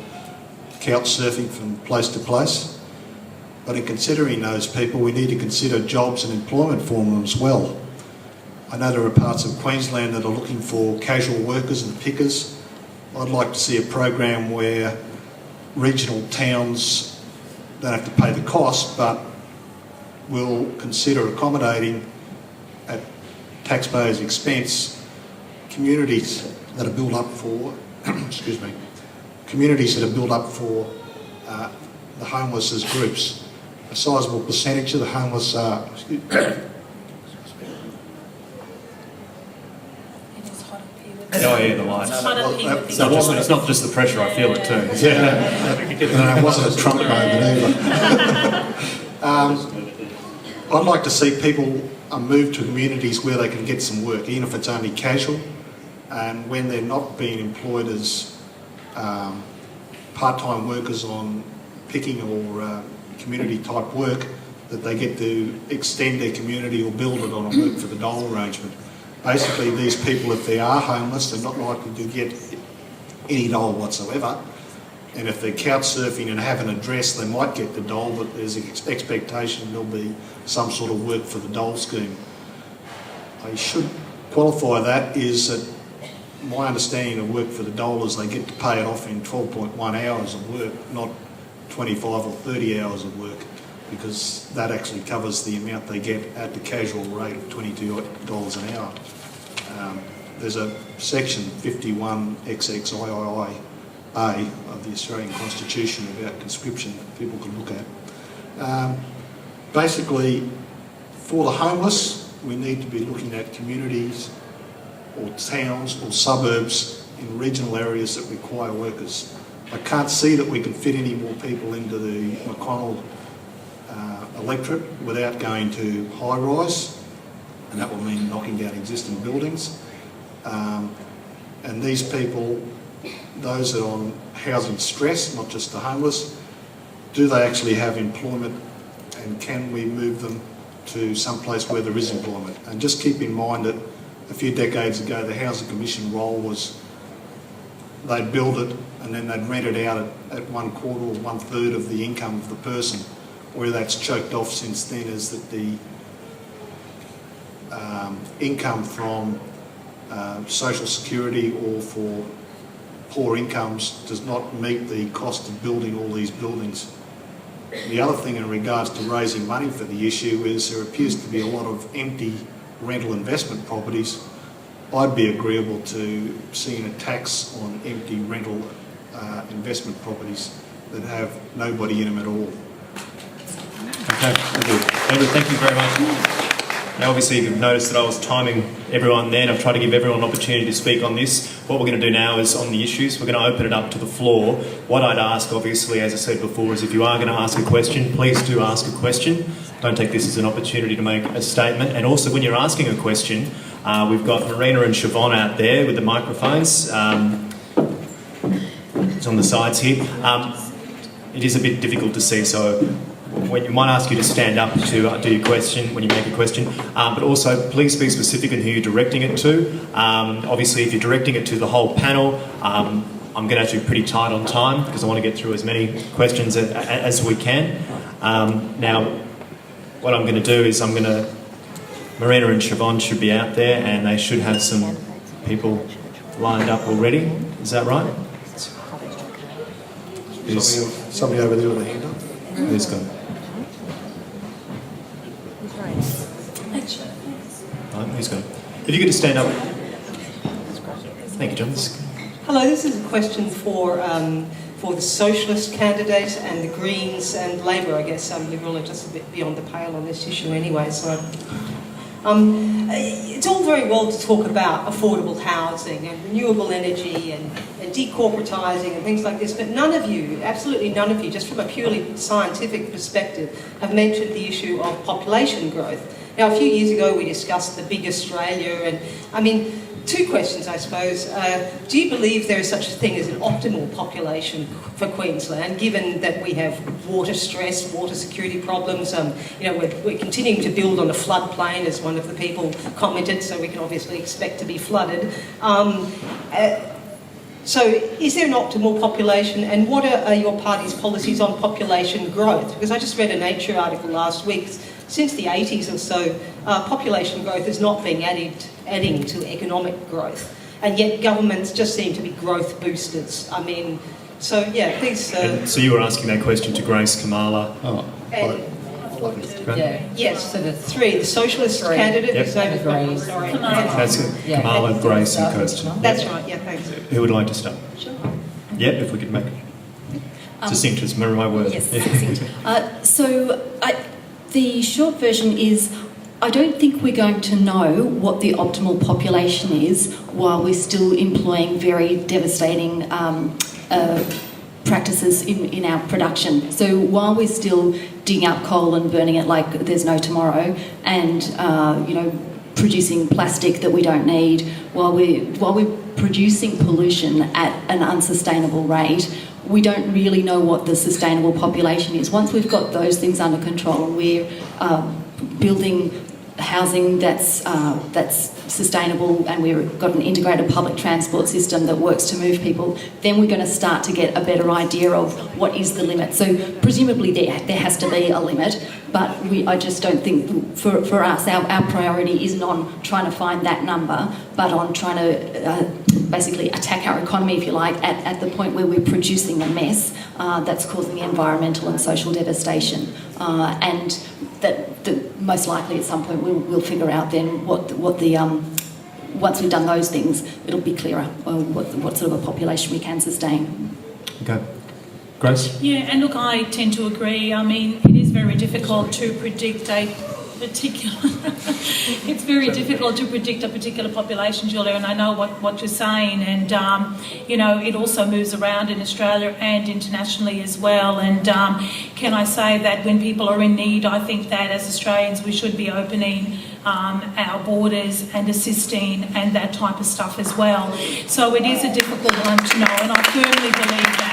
S4: couch surfing from place to place. But in considering those people, we need to consider jobs and employment for them as well. I know there are parts of Queensland that are looking for casual workers and pickers. I'd like to see a program where regional towns don't have to pay the cost, but will consider accommodating at taxpayers' expense communities that are built up for, excuse me, communities that are built up for the homeless as groups. A sizable percentage of the homeless are,
S1: Oh yeah, the lights. It's not just the pressure, I feel it too.
S4: it wasn't a Trump moment either. I'd like to see people move to communities where they can get some work, even if it's only casual, and when they're not being employed as part-time workers on picking or community type work, that they get to extend their community or build it on a work for the dole arrangement. Basically, these people, if they are homeless, they're not likely to get any dole whatsoever. And if they're couch surfing and have an address, they might get the dole, but there's an expectation there'll be some sort of work for the dole scheme. I should qualify that is that my understanding of work for the dole is they get to pay it off in 12.1 hours of work, not 25 or 30 hours of work, because that actually covers the amount they get at the casual rate of $22 an hour. There's a section 51 XXIIIA of the Australian Constitution about conscription that people can look at. Basically, for the homeless, we need to be looking at communities or towns or suburbs in regional areas that require workers. I can't see that we can fit any more people into the McConnel electorate without going to high rise, and that will mean knocking down existing buildings. And these people, those that are on housing stress, not just the homeless, do they actually have employment, and can we move them to some place where there is employment? And just keep in mind that a few decades ago the Housing Commission role was they'd build it and then they'd rent it out at 1/4 or 1/3 of the income of the person. Where that's choked off since then is that the income from social security or for poor incomes does not meet the cost of building all these buildings. The other thing in regards to raising money for the issue is there appears to be a lot of empty rental investment properties. I'd be agreeable to seeing a tax on empty rental investment properties that have nobody in them at all.
S1: Okay, Edward, thank you very much. Now, obviously, you've noticed that I was timing everyone then. I've tried to give everyone an opportunity to speak on this. What we're going to do now is on the issues, we're going to open it up to the floor. What I'd ask, obviously, as I said before, is if you are going to ask a question, please do ask a question. Don't take this as an opportunity to make a statement. And also, when you're asking a question, we've got Marina and Siobhan out there with the microphones. It's on the sides here. It is a bit difficult to see, so when you might ask you to stand up to do your question when you make a question, but also please be specific in who you're directing it to. Obviously, if you're directing it to the whole panel, I'm going to have to be pretty tight on time because I want to get through as many questions as we can. Now, what I'm going to do is Marina and Siobhan should be out there and they should have some people lined up already. Is that right?
S4: Somebody over there with a hand up.
S1: Who's got? Right, who's got? If you could just stand up. Thank you, John.
S8: Hello, this is a question for the Socialist candidate and the Greens and Labor. I guess Liberal are just a bit beyond the pale on this issue anyway. So, it's all very well to talk about affordable housing and renewable energy and decorporatising and things like this, but none of you, absolutely none of you, just from a purely scientific perspective, have mentioned the issue of population growth. Now, a few years ago we discussed the big Australia, and I mean, two questions, I suppose. Do you believe there is such a thing as an optimal population for Queensland, given that we have water stress, water security problems? We're continuing to build on a floodplain, as one of the people commented, so we can obviously expect to be flooded. So is there an optimal population, and what are your party's policies on population growth? Because I just read a Nature article last week. Since the 80s or so, population growth is not being adding to economic growth, and yet governments just seem to be growth boosters. I mean, so yeah, please...
S1: so you were asking that question to Grace, Kamala...
S8: Yes, so the three, the Socialist candidate,
S1: yep.
S8: His name is
S7: Grace.
S8: sorry.
S1: That's it. Kamala, Grace and Kirsten.
S8: That's right, yeah, thanks.
S1: Who would like to start?
S2: Sure.
S1: Yep, if we could make it. Succinct, it's my word.
S2: Yes, succinct. The short version is, I don't think we're going to know what the optimal population is while we're still employing very devastating practices in our production. So while we're still digging up coal and burning it like there's no tomorrow, and producing plastic that we don't need, while we're producing pollution at an unsustainable rate, we don't really know what the sustainable population is. Once we've got those things under control and we're building housing that's sustainable, and we've got an integrated public transport system that works to move people, then we're going to start to get a better idea of what is the limit. So presumably there has to be a limit, but I just don't think, for us, our priority isn't on trying to find that number, but on trying to basically attack our economy, if you like, at the point where we're producing a mess that's causing environmental and social devastation. And that most likely at some point we'll figure out then what the once we've done those things, it'll be clearer what sort of a population we can sustain.
S1: Okay. Grace?
S3: Yeah, and look, I tend to agree. I mean, it is very difficult to predict a particular population, Julia, and I know what you're saying, and it also moves around in Australia and internationally as well. And can I say that when people are in need, I think that as Australians we should be opening our borders and assisting and that type of stuff as well. So it is a difficult one to know, and I firmly believe that,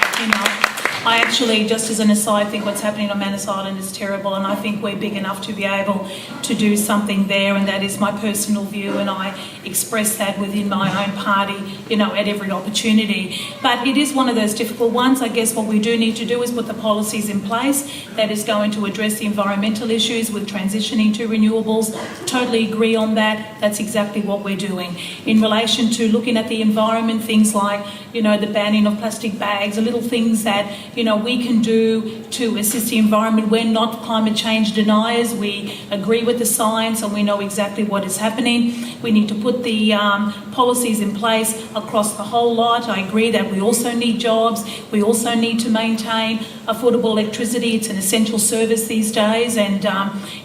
S3: I actually, just as an aside, think what's happening on Manus Island is terrible, and I think we're big enough to be able to do something there, and that is my personal view, and I express that within my own party, at every opportunity. But it is one of those difficult ones. I guess what we do need to do is put the policies in place that is going to address the environmental issues with transitioning to renewables. Totally agree on that. That's exactly what we're doing. In relation to looking at the environment, things like, the banning of plastic bags, the little things that we can do to assist the environment. We're not climate change deniers. We agree with the science and we know exactly what is happening. We need to put the policies in place across the whole lot. I agree that we also need jobs. We also need to maintain affordable electricity. It's an essential service these days, and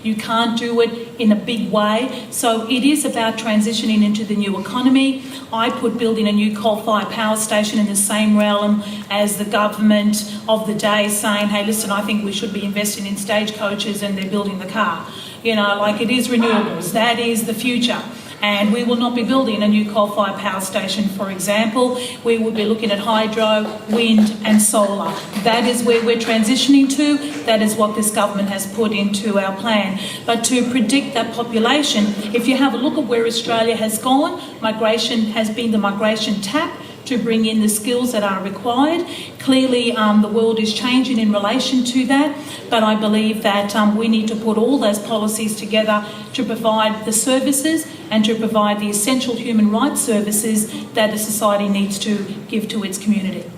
S3: you can't do it in a big way. So it is about transitioning into the new economy. I put building a new coal-fired power station in the same realm as the government of the day saying, hey, listen, I think we should be investing in stagecoaches, and they're building the car. You know, like, it is renewables. That is the future. And we will not be building a new coal-fired power station, for example. We will be looking at hydro, wind and solar. That is where we're transitioning to. That is what this government has put into our plan. But to predict that population, if you have a look at where Australia has gone, migration has been the migration tap to bring in the skills that are required. Clearly, the world is changing in relation to that, but I believe that we need to put all those policies together to provide the services and to provide the essential human rights services that a society needs to give to its community.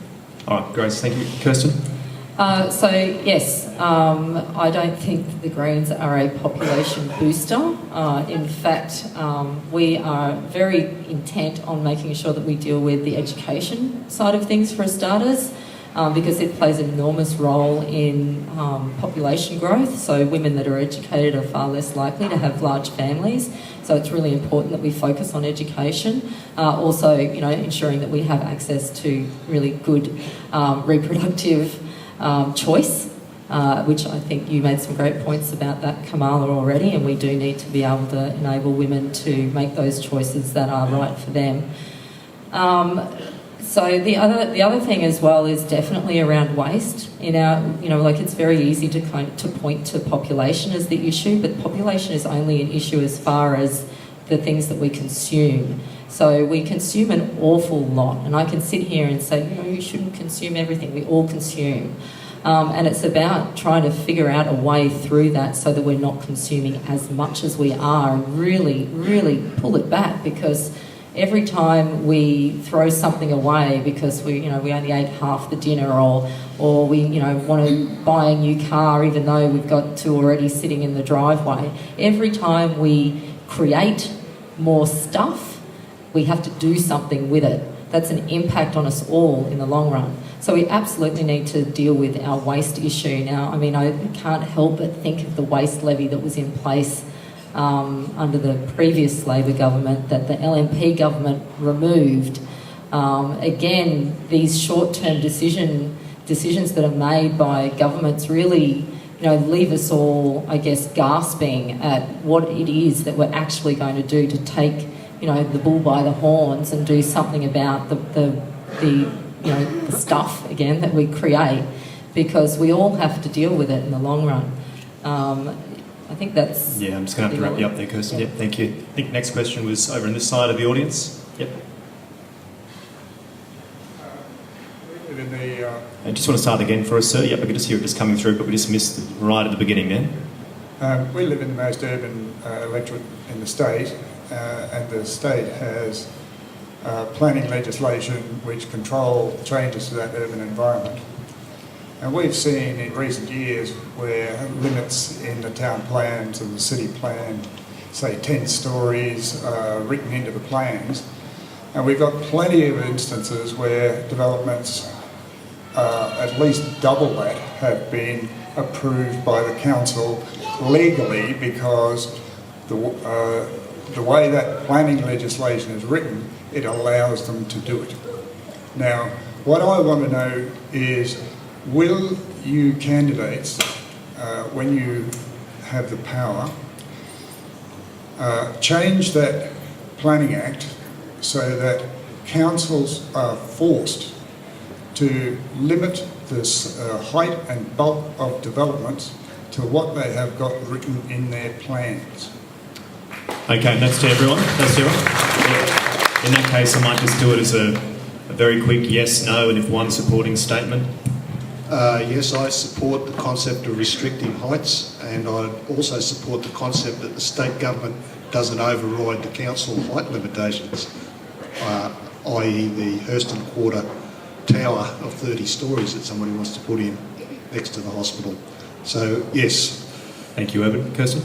S1: All right, Grace, thank you. Kirsten?
S7: Yes, I don't think the Greens are a population booster. In fact, we are very intent on making sure that we deal with the education side of things for starters, because it plays an enormous role in population growth. So women that are educated are far less likely to have large families. So it's really important that we focus on education. Also, you know, ensuring that we have access to really good reproductive choice, which I think you made some great points about that, Kamala, already, and we do need to be able to enable women to make those choices that are right for them. So the other thing as well is definitely around waste. In our, you know, like, it's very easy to point to population as the issue, but population is only an issue as far as the things that we consume. So we consume an awful lot, and I can sit here and say, you know, you shouldn't consume everything. We all consume. And it's about trying to figure out a way through that so that we're not consuming as much as we are, and really, really pull it back, because every time we throw something away because we only ate half the dinner, or we, you know, want to buy a new car even though we've got two already sitting in the driveway, every time we create more stuff, we have to do something with it. That's an impact on us all in the long run. So we absolutely need to deal with our waste issue. Now, I mean, I can't help but think of the waste levy that was in place under the previous Labor government that the LNP government removed. Again, these short-term decisions that are made by governments really, you know, leave us all, I guess, gasping at what it is that we're actually going to do to take, you know, the bull by the horns and do something about the stuff, again, that we create, because we all have to deal with it in the long run. I think that's...
S1: Yeah, I'm just going to have to wrap you up there, Kirsten.
S7: Yeah.
S1: Yep, thank you. I think next question was over on this side of the audience. Yep. I just want to start again for us, sir. Yep, I could just hear it just coming through, but we just missed right at the beginning then.
S9: We live in the most urban electorate in the state, and the state has planning legislation which control changes to that urban environment. And we've seen in recent years where limits in the town plans and the city plan, say 10 stories, written into the plans. And we've got plenty of instances where developments at least double that have been approved by the council legally, because the way that planning legislation is written, it allows them to do it. Now, what I want to know is, will you candidates, when you have the power, change that Planning Act so that councils are forced to limit this height and bulk of developments to what they have got written in their plans?
S1: Okay, and that's to everyone? That's to everyone? Yeah. In that case, I might just do it as a very quick yes, no, and if one supporting statement.
S4: Yes, I support the concept of restricting heights, and I also support the concept that the state government doesn't override the council height limitations, i.e. the Hurston Quarter tower of 30 stories that somebody wants to put in next to the hospital. So, yes.
S1: Thank you, Urban. Kirsten?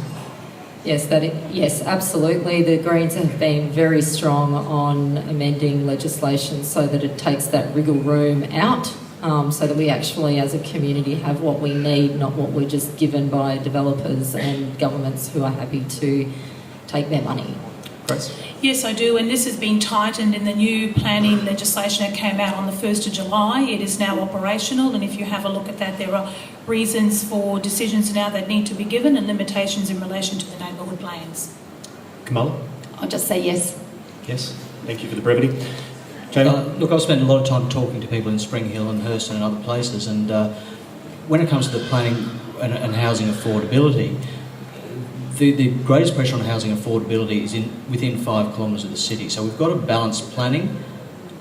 S7: Yes, absolutely. The Greens have been very strong on amending legislation so that it takes that wriggle room out so that we actually, as a community, have what we need, not what we're just given by developers and governments who are happy to take their money.
S1: Grace?
S3: Yes, I do, and this has been tightened in the new planning legislation that came out on the 1st of July. It is now operational, and if you have a look at that, there are reasons for decisions now that need to be given and limitations in relation to the neighbourhood plans.
S1: Kamala?
S2: I'll just say yes.
S1: Yes. Thank you for the brevity. Jamie?
S5: Look, I've spent a lot of time talking to people in Spring Hill and Hurston and other places, and when it comes to the planning and housing affordability, the greatest pressure on housing affordability is within 5 kilometres of the city. So we've got to balance planning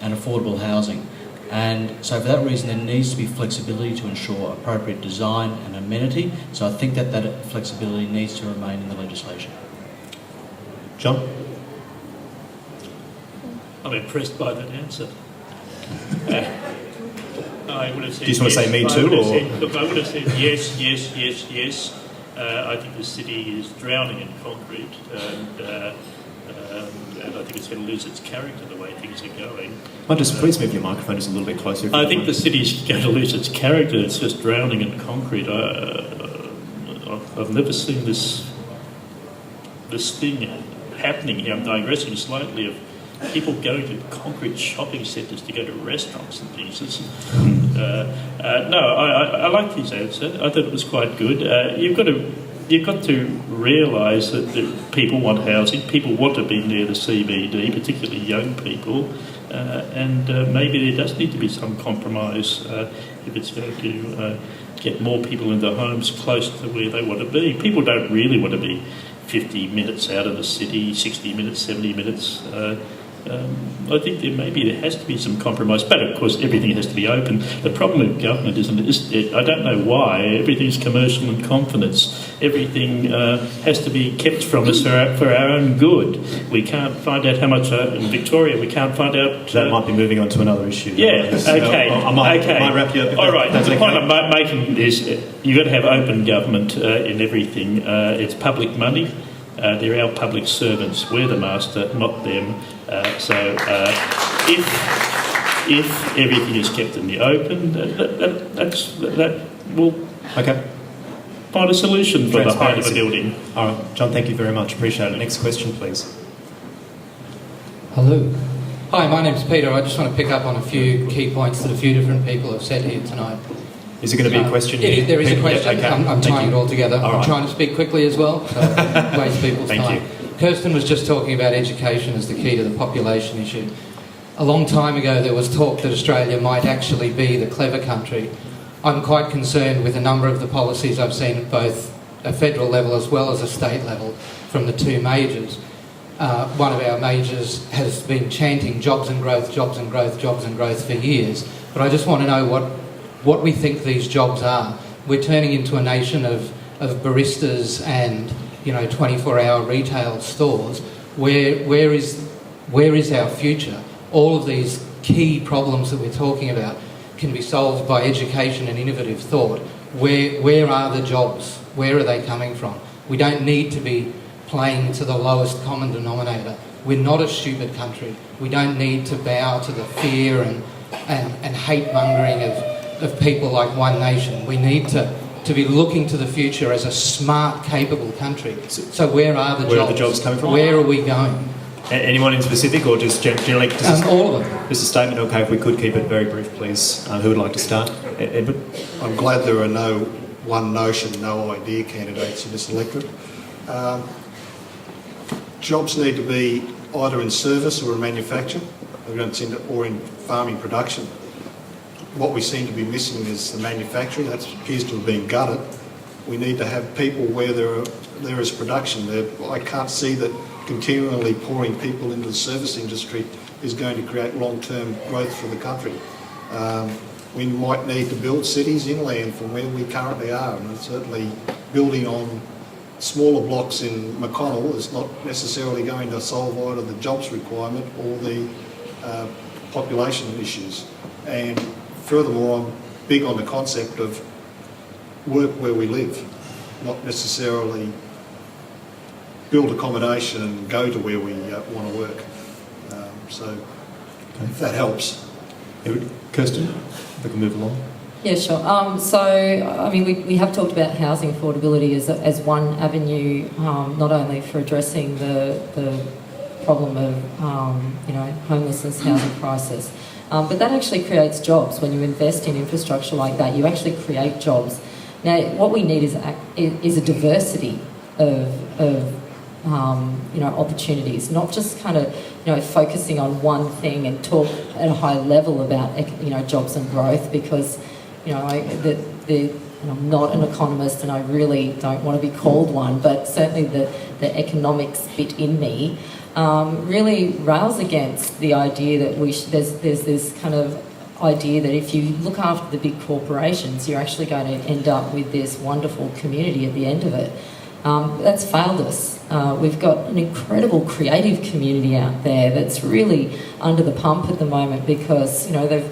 S5: and affordable housing. And so for that reason, there needs to be flexibility to ensure appropriate design and amenity. So I think that flexibility needs to remain in the legislation.
S1: John?
S6: I'm impressed by that answer. I would have said.
S1: Do you just want to say me too, or?
S6: I would have said yes, yes, yes, yes. I think the city is drowning in concrete, and I think it's going to lose its character the way things are going.
S1: Just please move your microphone just a little bit closer.
S6: I think the city's going to lose its character. It's just drowning in concrete. I've never seen this thing happening here. I'm digressing slightly of people going to concrete shopping centres to go to restaurants and things. No, I like his answer. I thought it was quite good. You've got to realise that people want housing. People want to be near the CBD, particularly young people, and maybe there does need to be some compromise if it's going to get more people in their homes close to where they want to be. People don't really want to be 50 minutes out of the city, 60 minutes, 70 minutes. I think there has to be some compromise, but of course everything has to be open. The problem with government I don't know why, everything's commercial in confidence. Everything has to be kept from us for our own good. We can't find out how much, in Victoria, we can't find out...
S1: that might be moving on to another issue.
S6: Yeah, okay.
S1: I might wrap you up.
S6: All right, the point I'm making is you've got to have open government in everything. It's public money. They're our public servants. We're the master, not them. If everything is kept in the open, that will find a solution for the height of a building.
S1: All right, John, thank you very much. Appreciate it. Next question, please.
S10: Hello. Hi, my name's Peter. I just want to pick up on a few key points that a few different people have said here tonight.
S1: Is it going to be a question?
S10: There is a question.
S1: Yeah, okay.
S10: I'm tying it all together.
S1: All right.
S10: I'm trying to speak quickly as well, so waste people's time.
S1: Thank you.
S10: Kirsten was just talking about education as the key to the population issue. A long time ago there was talk that Australia might actually be the clever country. I'm quite concerned with a number of the policies I've seen at both a federal level as well as a state level from the two majors. One of our majors has been chanting jobs and growth, jobs and growth, jobs and growth for years, but I just want to know what we think these jobs are. We're turning into a nation of baristas and 24-hour retail stores. Where is our future? All of these key problems that we're talking about can be solved by education and innovative thought. Where are the jobs? Where are they coming from? We don't need to be playing to the lowest common denominator. We're not a stupid country. We don't need to bow to the fear and hate-mongering of people like One Nation. We need to be looking to the future as a smart, capable country. So where are the jobs?
S1: Where are the jobs coming from?
S10: Where are we going?
S1: Anyone in specific, or just generally?
S10: All of them.
S1: Just a statement, okay, if we could keep it very brief, please. Who would like to start? Edward?
S4: I'm glad there are no one notion, no idea candidates in this electorate. Jobs need to be either in service or in manufacture, or in farming production. What we seem to be missing is the manufacturing. That appears to have been gutted. We need to have people where there is production. I can't see that continually pouring people into the service industry is going to create long-term growth for the country. We might need to build cities inland from where we currently are, and certainly building on smaller blocks in McConnel is not necessarily going to solve either the jobs requirement or the population issues. And furthermore, I'm big on the concept of work where we live, not necessarily build accommodation and go to where we want to work. So if that helps.
S1: Kirsten, if we can move along.
S7: Yeah, sure. So, I mean, we have talked about housing affordability as one avenue, not only for addressing the problem of, homelessness, housing crisis, but that actually creates jobs. When you invest in infrastructure like that, you actually create jobs. Now, what we need is a diversity of opportunities, not just kind of, focusing on one thing and talk at a high level about, jobs and growth, because, I'm not an economist and I really don't want to be called one, but certainly the economics bit in me really rails against the idea that there's this kind of idea that if you look after the big corporations, you're actually going to end up with this wonderful community at the end of it. That's failed us. We've got an incredible creative community out there that's really under the pump at the moment because they're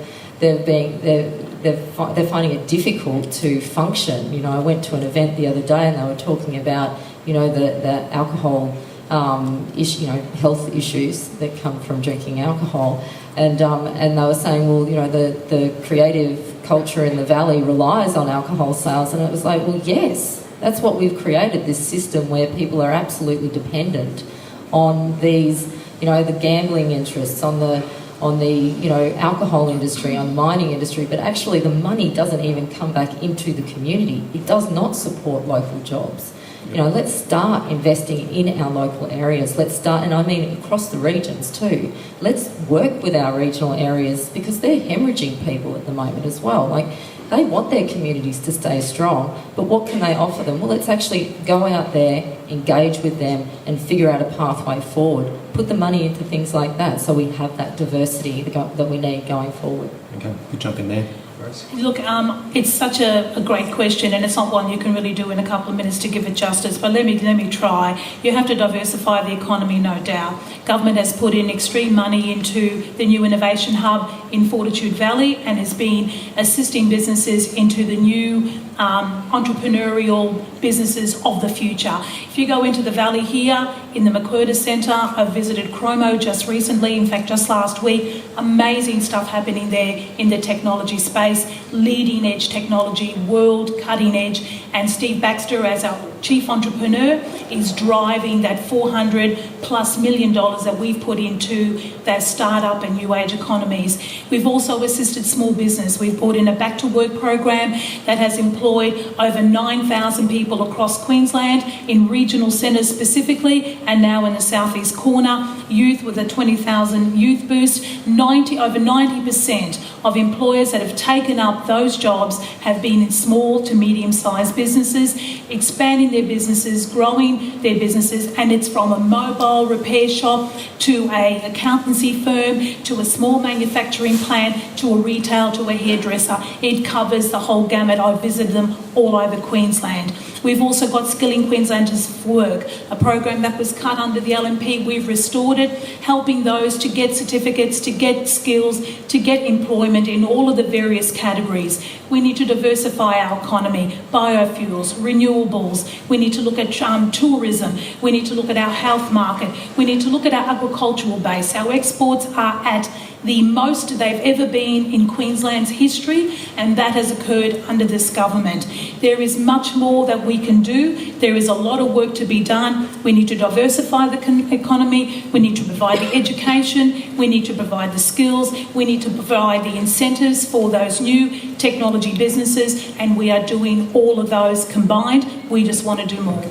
S7: finding it difficult to function. I went to an event the other day and they were talking about the alcohol issue, health issues that come from drinking alcohol, and they were saying, well, the creative culture in the valley relies on alcohol sales, and it was like, well, yes. That's what we've created, this system where people are absolutely dependent on these, the gambling interests, on the alcohol industry, on the mining industry, but actually the money doesn't even come back into the community. It does not support local jobs. Let's start investing in our local areas. Let's start, and I mean across the regions too. Let's work with our regional areas because they're hemorrhaging people at the moment as well. They want their communities to stay strong, but what can they offer them? Well, let's actually go out there, engage with them and figure out a pathway forward. Put the money into things like that so we have that diversity that we need going forward.
S1: Okay, good jump in there.
S3: Look, it's such a great question, and it's not one you can really do in a couple of minutes to give it justice, but let me try. You have to diversify the economy, no doubt. Government has put in extreme money into the new innovation hub in Fortitude Valley and has been assisting businesses into the new entrepreneurial businesses of the future. If you go into the valley here, in the McCurdy Centre, I visited Chromo just recently, in fact just last week. Amazing stuff happening there in the technology space, leading edge technology, world cutting edge, and Steve Baxter as our chief entrepreneur is driving that $400+ million that we've put into that startup and new age economies. We've also assisted small business. We've brought in a back to work program that has employed over 9,000 people across Queensland in regional centres specifically, and now in the southeast corner, youth with a 20,000 youth boost. Over 90% of employers that have taken up those jobs have been in small to medium-sized businesses, expanding their businesses, growing their businesses, and it's from a mobile repair shop to an accountancy firm to a small manufacturing plant to a retail to a hairdresser. It covers the whole gamut. I visited them all over Queensland. We've also got Skilling Queenslanders for Work, a program that was cut under the LNP. We've restored it, helping those to get certificates, to get skills, to get employment in all of the various categories. We need to diversify our economy, biofuels, renewables. We need to look at tourism. We need to look at our health market. We need to look at our agricultural base. Our exports are at the most they've ever been in Queensland's history, and that has occurred under this government. There is much more that we can do. There is a lot of work to be done. We need to diversify the economy. We need to provide the education. We need to provide the skills. We need to provide the incentives for those new technology businesses, and we are doing all of those combined. We just want to do more.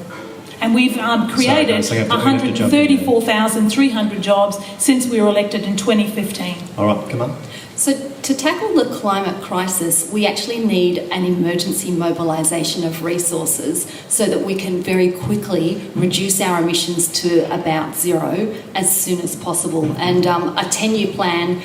S3: And we've created 134,300 jobs since we were elected in 2015.
S1: All right, come on.
S2: So to tackle the climate crisis, we actually need an emergency mobilisation of resources so that we can very quickly reduce our emissions to about zero as soon as possible. And a 10-year plan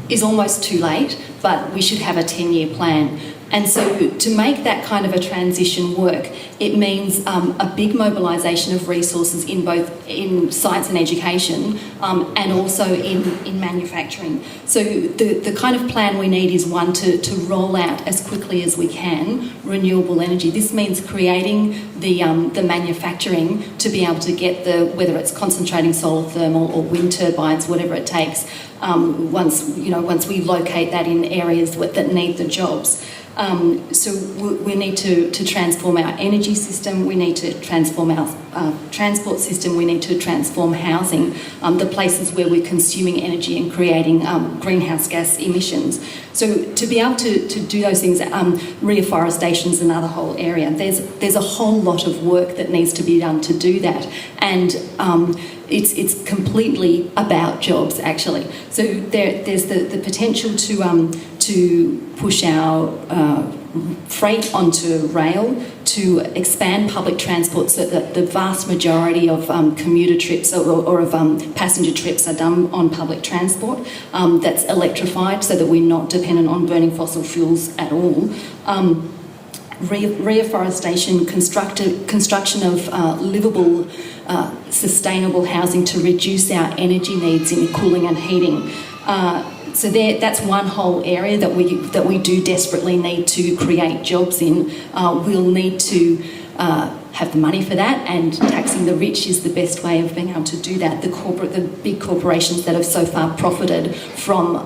S2: is almost too late, but we should have a 10-year plan. And so to make that kind of a transition work, it means a big mobilisation of resources in both in science and education and also in manufacturing. So the kind of plan we need is one to roll out as quickly as we can renewable energy. This means creating the manufacturing to be able to get whether it's concentrating solar thermal or wind turbines, whatever it takes, once we locate that in areas that need the jobs. So we need to transform our energy system, we need to transform our transport system, we need to transform housing, the places where we're consuming energy and creating greenhouse gas emissions. So to be able to do those things, reforestation is another whole area. There's a whole lot of work that needs to be done to do that, and it's completely about jobs actually. So there's the potential to push our freight onto rail, to expand public transport so that the vast majority of commuter trips or of passenger trips are done on public transport that's electrified so that we're not dependent on burning fossil fuels at all. Reforestation, construction of livable, sustainable housing to reduce our energy needs in cooling and heating. So that's one whole area that we do desperately need to create jobs in. We'll need to have the money for that, and taxing the rich is the best way of being able to do that. The big corporations that have so far profited from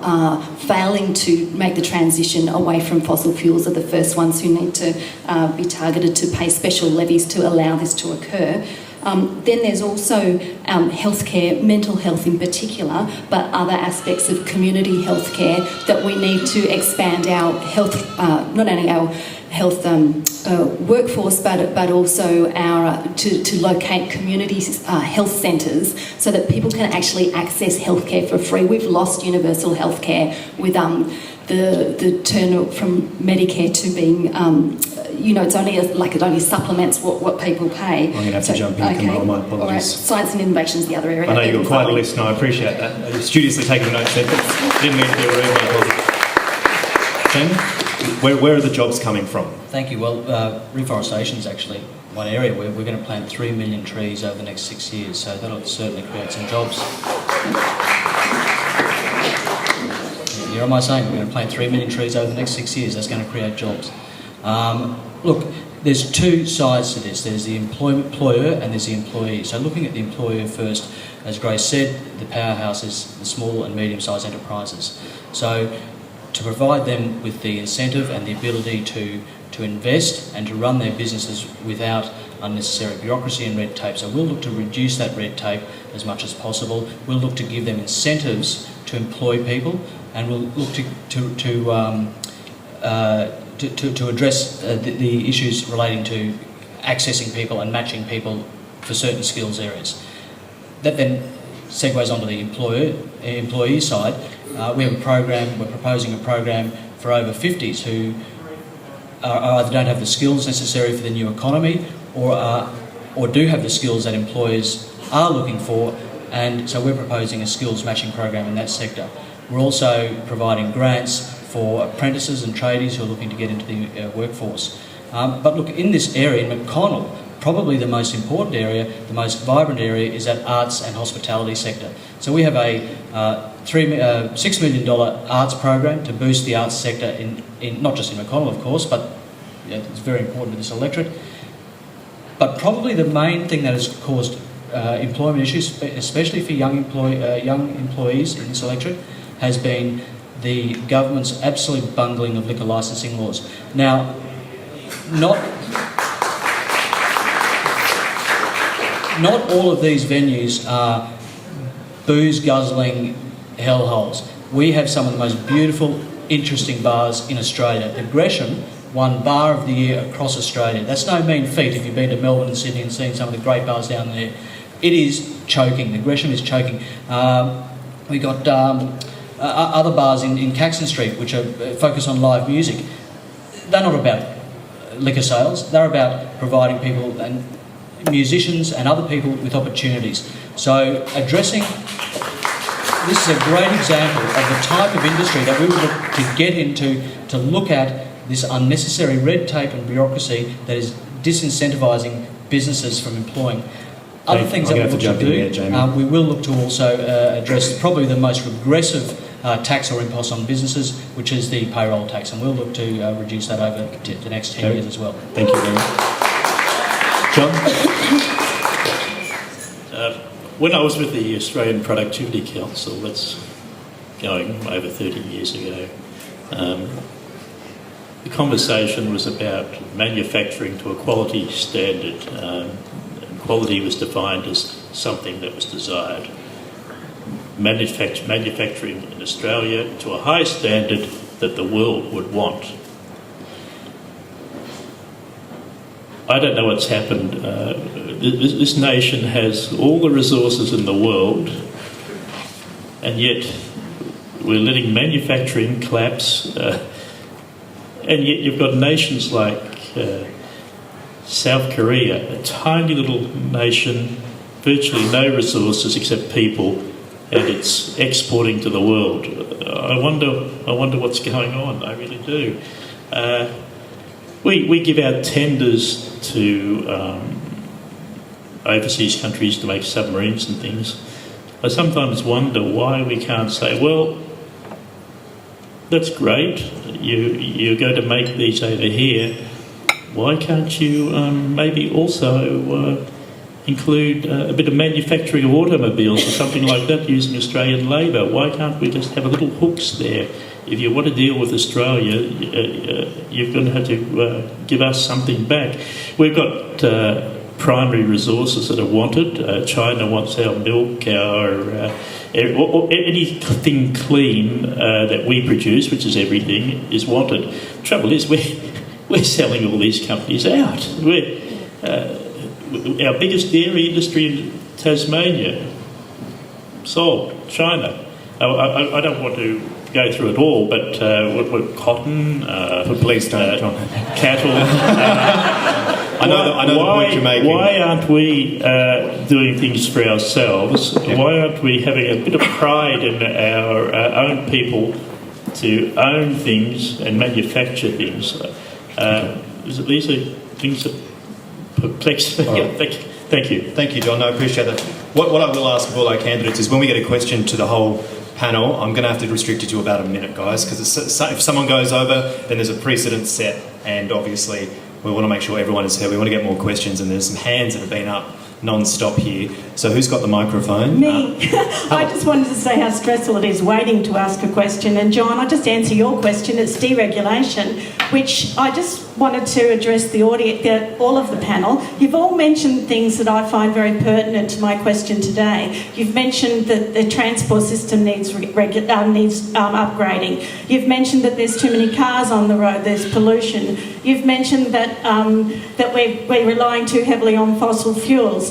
S2: failing to make the transition away from fossil fuels are the first ones who need to be targeted to pay special levies to allow this to occur. Then there's also healthcare, mental health in particular, but other aspects of community healthcare that we need to expand our health, not only our health workforce, but also our to locate community health centres so that people can actually access healthcare for free. We've lost universal healthcare with the turn from Medicare to being, it's only it only supplements what people pay.
S1: I'm going to have to jump in. Okay. My apologies.
S2: All right. Science and innovation is the other area.
S1: I know you've got quite a list, and I appreciate that. I was studiously taking notes there. Didn't mean to be rude. My apologies. Tim, where are the jobs coming from?
S5: Thank you. Well, reforestation is actually one area where we're going to plant 3 million trees over the next 6 years, so that'll certainly create some jobs. Here am I saying we're going to plant 3 million trees over the next 6 years. That's going to create jobs. Look, there's two sides to this. There's the employer and there's the employee. So looking at the employer first, as Grace said, the Powerhouse is the small and medium-sized enterprises. So to provide them with the incentive and the ability to invest and to run their businesses without unnecessary bureaucracy and red tape. So we'll look to reduce that red tape as much as possible. We'll look to give them incentives to employ people, and we'll look to address the issues relating to accessing people and matching people for certain skills areas. That then segues onto the employee side. We have a program, we're proposing a program for over 50s who either don't have the skills necessary for the new economy or do have the skills that employers are looking for, and so we're proposing a skills matching program in that sector. We're also providing grants for apprentices and tradies who are looking to get into the workforce. But look, in this area, in McConnel, probably the most important area, the most vibrant area is that arts and hospitality sector. So we have a $6 million arts program to boost the arts sector in not just in McConnel, of course, but it's very important to this electorate. But probably the main thing that has caused employment issues, especially for young employees in this electorate, has been the government's absolute bungling of liquor licensing laws. Now, not all of these venues are booze-guzzling hellholes. We have some of the most beautiful, interesting bars in Australia. The Gresham won Bar of the Year across Australia. That's no mean feat if you've been to Melbourne and Sydney and seen some of the great bars down there. It is choking. The Gresham is choking. We got other bars in Caxton Street which are focused on live music. They're not about liquor sales. They're about providing people and musicians and other people with opportunities. So addressing, this is a great example of the type of industry that we would look to get into, to look at this unnecessary red tape and bureaucracy that is disincentivising businesses from employing. Other
S1: Dave,
S5: things
S1: I'm
S5: that
S1: gonna
S5: we
S1: have
S5: look
S1: to
S5: to
S1: jump in
S5: do,
S1: here, Jamie.
S5: we will look to also address probably the most regressive tax or impost on businesses, which is the payroll tax, and we'll look to reduce that over the next 10 years as well.
S1: Thank you, Jamie. John?
S6: When I was with the Australian Productivity Council, that's going over 30 years ago, the conversation was about manufacturing to a quality standard. Quality was defined as something that was desired. Manufacturing in Australia to a high standard that the world would want. I don't know what's happened. This nation has all the resources in the world, and yet we're letting manufacturing collapse. And yet you've got nations like South Korea, a tiny little nation, virtually no resources except people, and it's exporting to the world. I wonder what's going on. I really do. We give out tenders to overseas countries to make submarines and things. I sometimes wonder why we can't say, well, that's great, you're going to make these over here. Why can't you maybe also include a bit of manufacturing of automobiles or something like that using Australian labour? Why can't we just have a little hooks there? If you want to deal with Australia, you're going to have to give us something back. We've got primary resources that are wanted. China wants our milk, or anything clean that we produce, which is everything, is wanted. The trouble is, we're selling all these companies out. Our biggest dairy industry in Tasmania, sold, China. I don't want to go through it all, but cotton,
S1: Please don't, John.
S6: cattle.
S1: I know the point you're making.
S6: Why aren't we doing things for ourselves?
S1: Yeah.
S6: Why aren't we having a bit of pride in our own people to own things and manufacture things? These are things that perplex me.
S1: Right.
S6: Thank you.
S1: Thank you, John. I appreciate that. What I will ask of all our candidates is when we get a question to the whole panel, I'm going to have to restrict it to about a minute, guys, because if someone goes over, then there's a precedent set, and obviously we want to make sure everyone is here. We want to get more questions, and there's some hands that have been up non-stop here. So who's got the microphone?
S11: Me. I just wanted to say how stressful it is waiting to ask a question. And John, I'll just answer your question. It's deregulation, which I just wanted to address the audience, all of the panel. You've all mentioned things that I find very pertinent to my question today. You've mentioned that the transport system needs upgrading. You've mentioned that there's too many cars on the road, there's pollution. You've mentioned that that we're relying too heavily on fossil fuels.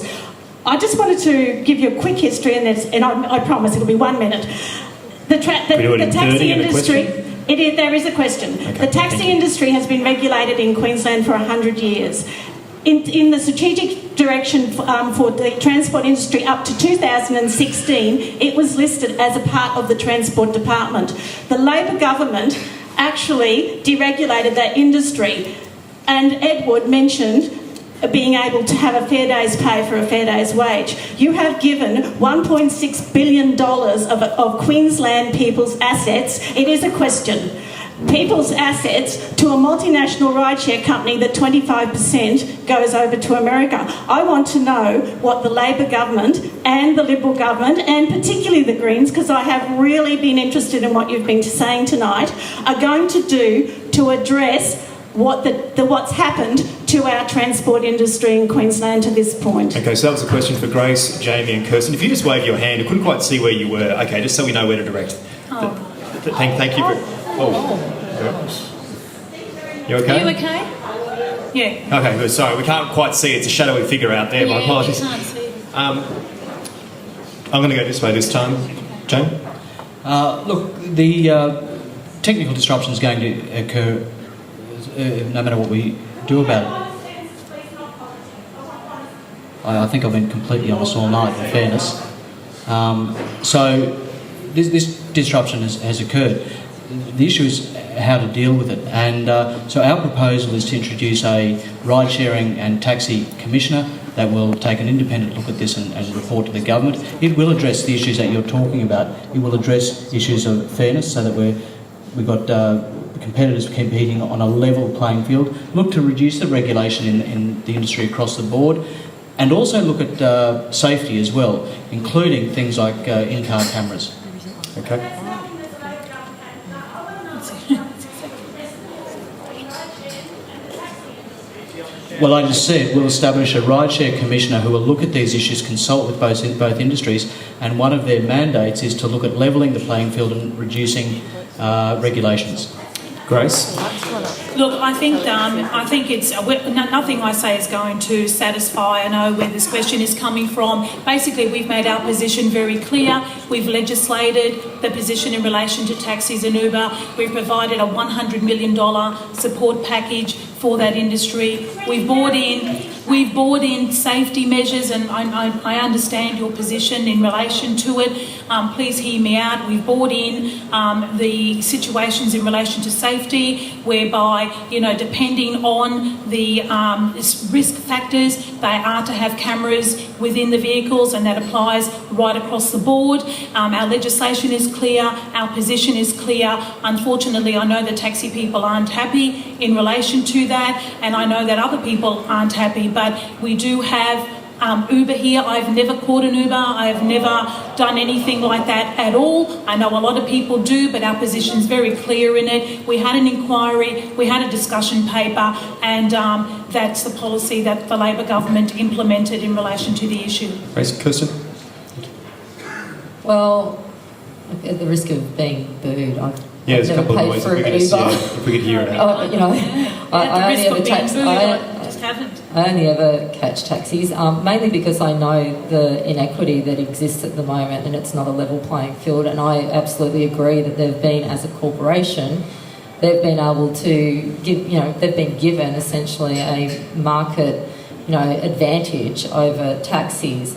S11: I just wanted to give you a quick history, and I promise it'll be 1 minute. The taxi industry. There is a question. Okay, the taxi industry has been regulated in Queensland for 100 years. In the strategic direction for the transport industry up to 2016, it was listed as a part of the Transport Department. The Labor government actually deregulated that industry, and Ed Wood mentioned being able to have a fair day's pay for a fair day's wage. You have given $1.6 billion of Queensland people's assets. It is a question. People's assets to a multinational rideshare company that 25% goes over to America. I want to know what the Labor government and the Liberal government, and particularly the Greens, because I have really been interested in what you've been saying tonight, are going to do to address what's happened to our transport industry in Queensland to this point.
S1: Okay, so that was a question for Grace, Jamie and Kirsten. If you just wave your hand, I couldn't quite see where you were. Okay, just so we know where to direct. Thank you. You okay?
S3: Are you okay? Yeah.
S1: Okay, good. Sorry, we can't quite see. It's a shadowy figure out there. My apologies.
S3: You can't see.
S1: I'm going to go this way this time. Jane?
S5: Look, the technical disruption is going to occur no matter what we do about it. I think I've been completely honest all night, in fairness. So this disruption has occurred. The issue is how to deal with it. And so our proposal is to introduce a ride-sharing and taxi commissioner that will take an independent look at this and report to the government. It will address the issues that you're talking about. It will address issues of fairness so that we've got competitors competing on a level playing field. Look to reduce the regulation in the industry across the board, and also look at safety as well, including things like in-car cameras.
S1: Okay.
S5: Well, I just said we'll establish a rideshare commissioner who will look at these issues, consult with both industries, and one of their mandates is to look at levelling the playing field and reducing regulations.
S1: Grace?
S3: Look, I think it's nothing I say is going to satisfy. I know where this question is coming from. Basically, we've made our position very clear. We've legislated the position in relation to taxis and Uber. We've provided a $100 million support package for that industry. We've brought in safety measures, and I understand your position in relation to it. Please hear me out. We've brought in the situations in relation to safety, whereby, depending on the risk factors, they are to have cameras within the vehicles, and that applies right across the board. Our legislation is clear. Our position is clear. Unfortunately, I know the taxi people aren't happy in relation to that, and I know that other people aren't happy, but we do have Uber here. I've never caught an Uber. I have never done anything like that at all. I know a lot of people do, but our position's very clear in it. We had an inquiry, we had a discussion paper, and that's the policy that the Labor government implemented in relation to the issue.
S1: Grace, Kirsten?
S7: Well, at the risk of being booed, I've
S1: there's a
S7: never
S1: couple of
S7: paid
S1: ways
S7: for an Uber.
S1: if we could hear it out.
S7: I only ever I only ever catch taxis, mainly because I know the inequity that exists at the moment, and it's not a level playing field. And I absolutely agree that they've been, as a corporation, they've been able to give, they've been given essentially a market, advantage over taxis.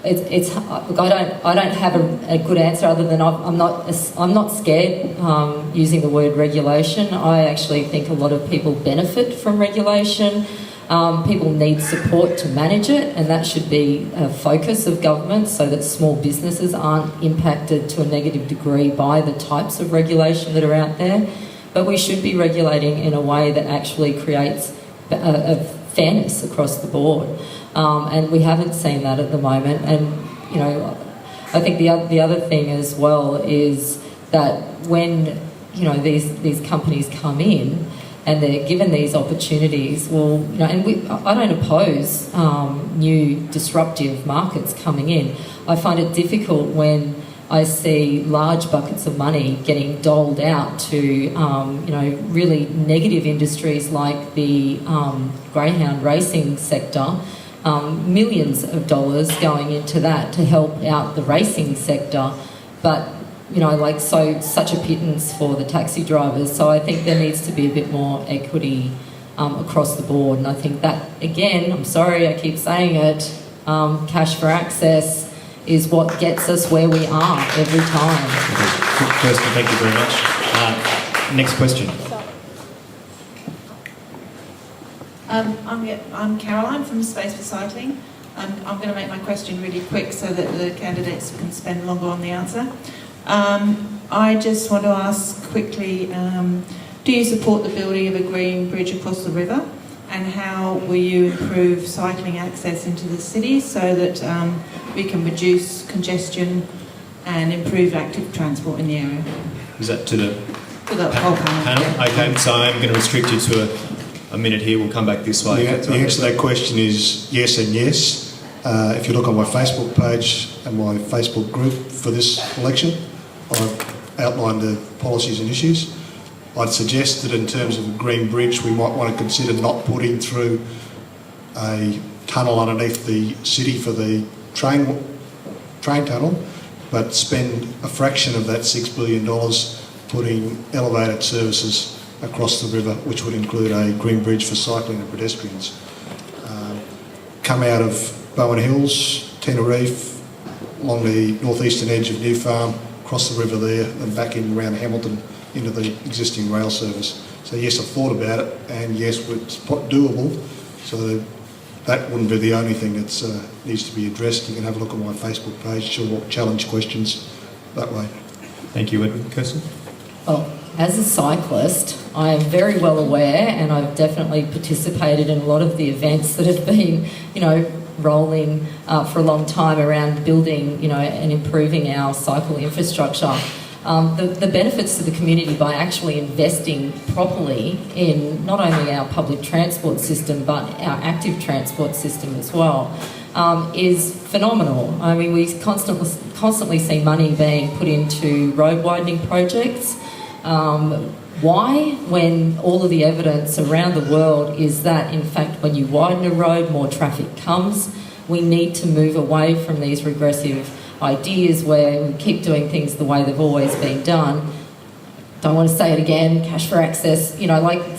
S7: Look, I don't have a good answer other than I'm not scared using the word regulation. I actually think a lot of people benefit from regulation. People need support to manage it, and that should be a focus of government so that small businesses aren't impacted to a negative degree by the types of regulation that are out there. But we should be regulating in a way that actually creates a fairness across the board. And we haven't seen that at the moment. And, I think the other thing as well is that when, these companies come in and they're given these opportunities, I don't oppose new disruptive markets coming in. I find it difficult when I see large buckets of money getting doled out to, really negative industries like the greyhound racing sector. Millions of dollars going into that to help out the racing sector, but such a pittance for the taxi drivers. So I think there needs to be a bit more equity across the board, and I think that, again, I'm sorry I keep saying it, cash for access is what gets us where we are every time.
S1: Kirsten, thank you very much. Next question.
S12: I'm Caroline from Space for Cycling. I'm going to make my question really quick so that the candidates can spend longer on the answer. I just want to ask quickly, do you support the building of a green bridge across the river? And how will you improve cycling access into the city so that we can reduce congestion and improve active transport in the area?
S1: Is that to the
S12: whole panel?
S1: Yeah. Okay, so I'm going to restrict you to a minute here. We'll come back this way.
S4: The answer to that question is yes and yes. If you look on my Facebook page and my Facebook group for this election, I've outlined the policies and issues. I'd suggest that in terms of a green bridge, we might want to consider not putting through a tunnel underneath the city for the train tunnel, but spend a fraction of that $6 billion putting elevated services across the river, which would include a green bridge for cycling and pedestrians. Come out of Bowen Hills, Tenerife, along the northeastern edge of New Farm, across the river there, and back in around Hamilton into the existing rail service. So yes, I've thought about it, and yes, it's doable. So that wouldn't be the only thing that needs to be addressed. You can have a look at my Facebook page, challenge questions that way.
S1: Thank you, Edward. Kirsten?
S7: Well, as a cyclist, I am very well aware, and I've definitely participated in a lot of the events that have been, rolling for a long time around building, and improving our cycle infrastructure. The benefits to the community by actually investing properly in not only our public transport system but our active transport system as well is phenomenal. I mean, we constantly see money being put into road widening projects. Why? When all of the evidence around the world is that, in fact, when you widen a road, more traffic comes. We need to move away from these regressive ideas where we keep doing things the way they've always been done. Don't want to say it again, cash for access.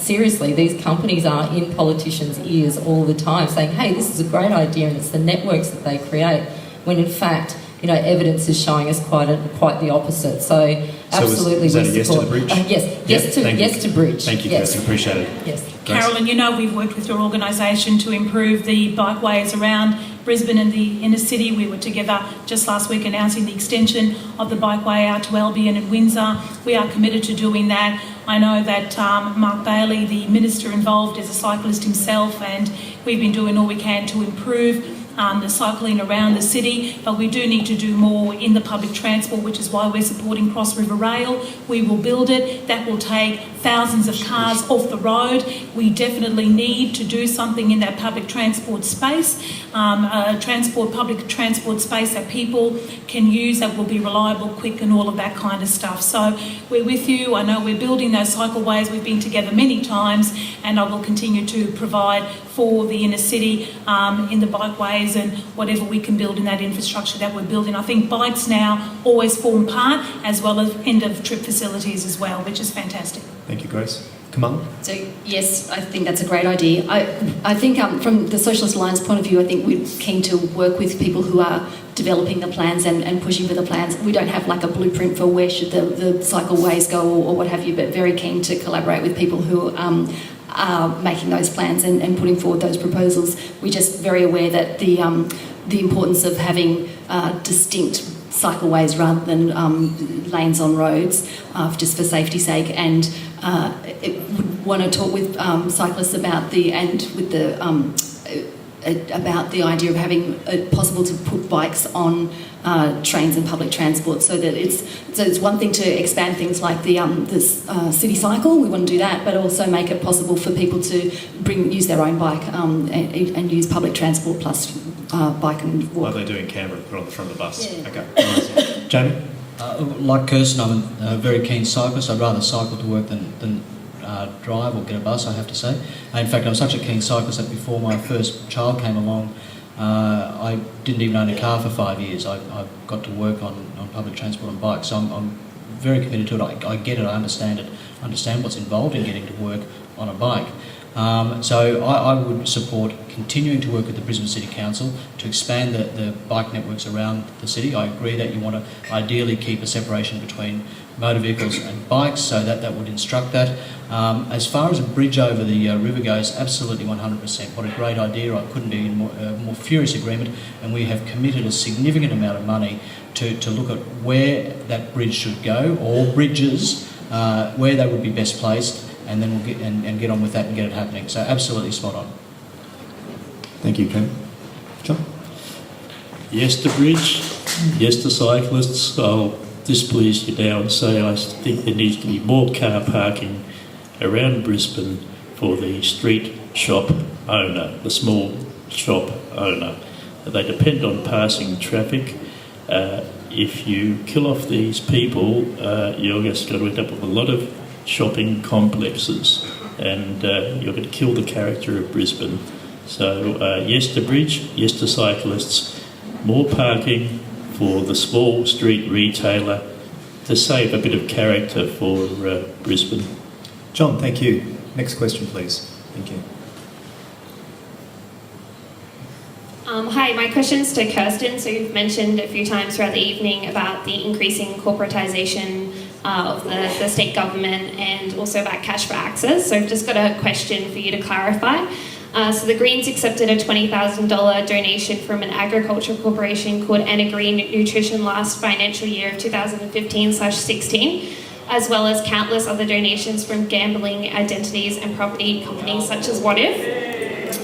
S7: Seriously, these companies are in politicians' ears all the time saying, hey, this is a great idea, and it's the networks that they create, when in fact, evidence is showing us quite the opposite. So absolutely,
S1: is that a yes to the bridge?
S7: Yes to bridge.
S1: Thank you, Kirsten. Appreciate it.
S7: Yes.
S3: Carolyn, we've worked with your organisation to improve the bikeways around Brisbane and the inner city. We were together just last week announcing the extension of the bikeway out to Albion and Windsor. We are committed to doing that. I know that Mark Bailey, the minister involved, is a cyclist himself, and we've been doing all we can to improve the cycling around the city, but we do need to do more in the public transport, which is why we're supporting Cross River Rail. We will build it. That will take thousands of cars off the road. We definitely need to do something in that public transport space, public transport space that people can use, that will be reliable, quick, and all of that kind of stuff. So we're with you. I know we're building those cycleways. We've been together many times, and I will continue to provide for the inner city in the bikeways and whatever we can build in that infrastructure that we're building. I think bikes now always form part, as well as end-of-trip facilities as well, which is fantastic.
S1: Thank you, Grace. Kamala?
S2: So yes, I think that's a great idea. I think from the Socialist Alliance point of view, I think we're keen to work with people who are developing the plans and pushing for the plans. We don't have like a blueprint for where should the cycleways go or what have you, but very keen to collaborate with people who are making those plans and putting forward those proposals. We're just very aware that the importance of having distinct cycleways rather than lanes on roads, just for safety's sake, and would want to talk with cyclists about the idea of having it possible to put bikes on trains and public transport, so that it's one thing to expand things like the city cycle. We want to do that, but also make it possible for people to use their own bike and use public transport plus bike and walk.
S1: What are they doing in Canberra? Put on the front of the bus.
S2: Yeah.
S1: Okay. Nice. Jamie?
S5: Like Kirsten, I'm a very keen cyclist. I'd rather cycle to work than drive or get a bus, I have to say. In fact, I'm such a keen cyclist that before my first child came along, I didn't even own a car for 5 years. I got to work on public transport and bikes, so I'm very committed to it. I get it, I understand it, understand what's involved in getting to work on a bike. So I would support continuing to work with the Brisbane City Council to expand the bike networks around the city. I agree that you want to ideally keep a separation between motor vehicles and bikes, so that would instruct that. As far as a bridge over the river goes, absolutely 100%. What a great idea. I couldn't be in more furious agreement, and we have committed a significant amount of money to look at where that bridge should go, or bridges, where they would be best placed, and then we'll get on with that and get it happening. So absolutely spot on.
S1: Thank you, Ken. John?
S6: Yes to bridge, yes to cyclists. I'll displease you now and say I think there needs to be more car parking around Brisbane for the street shop owner, the small shop owner. They depend on passing traffic. If you kill off these people, you're just going to end up with a lot of shopping complexes, and you're going to kill the character of Brisbane. So yes to bridge, yes to cyclists, more parking for the small street retailer to save a bit of character for Brisbane.
S1: John, thank you. Next question, please. Thank you.
S13: Hi, my question's to Kirsten. So you've mentioned a few times throughout the evening about the increasing corporatisation of the state government, and also about cash for access. So I've just got a question for you to clarify. So the Greens accepted a $20,000 donation from an agriculture corporation called Anna Green Nutrition last financial year of 2015/16, as well as countless other donations from gambling identities and property companies such as What If.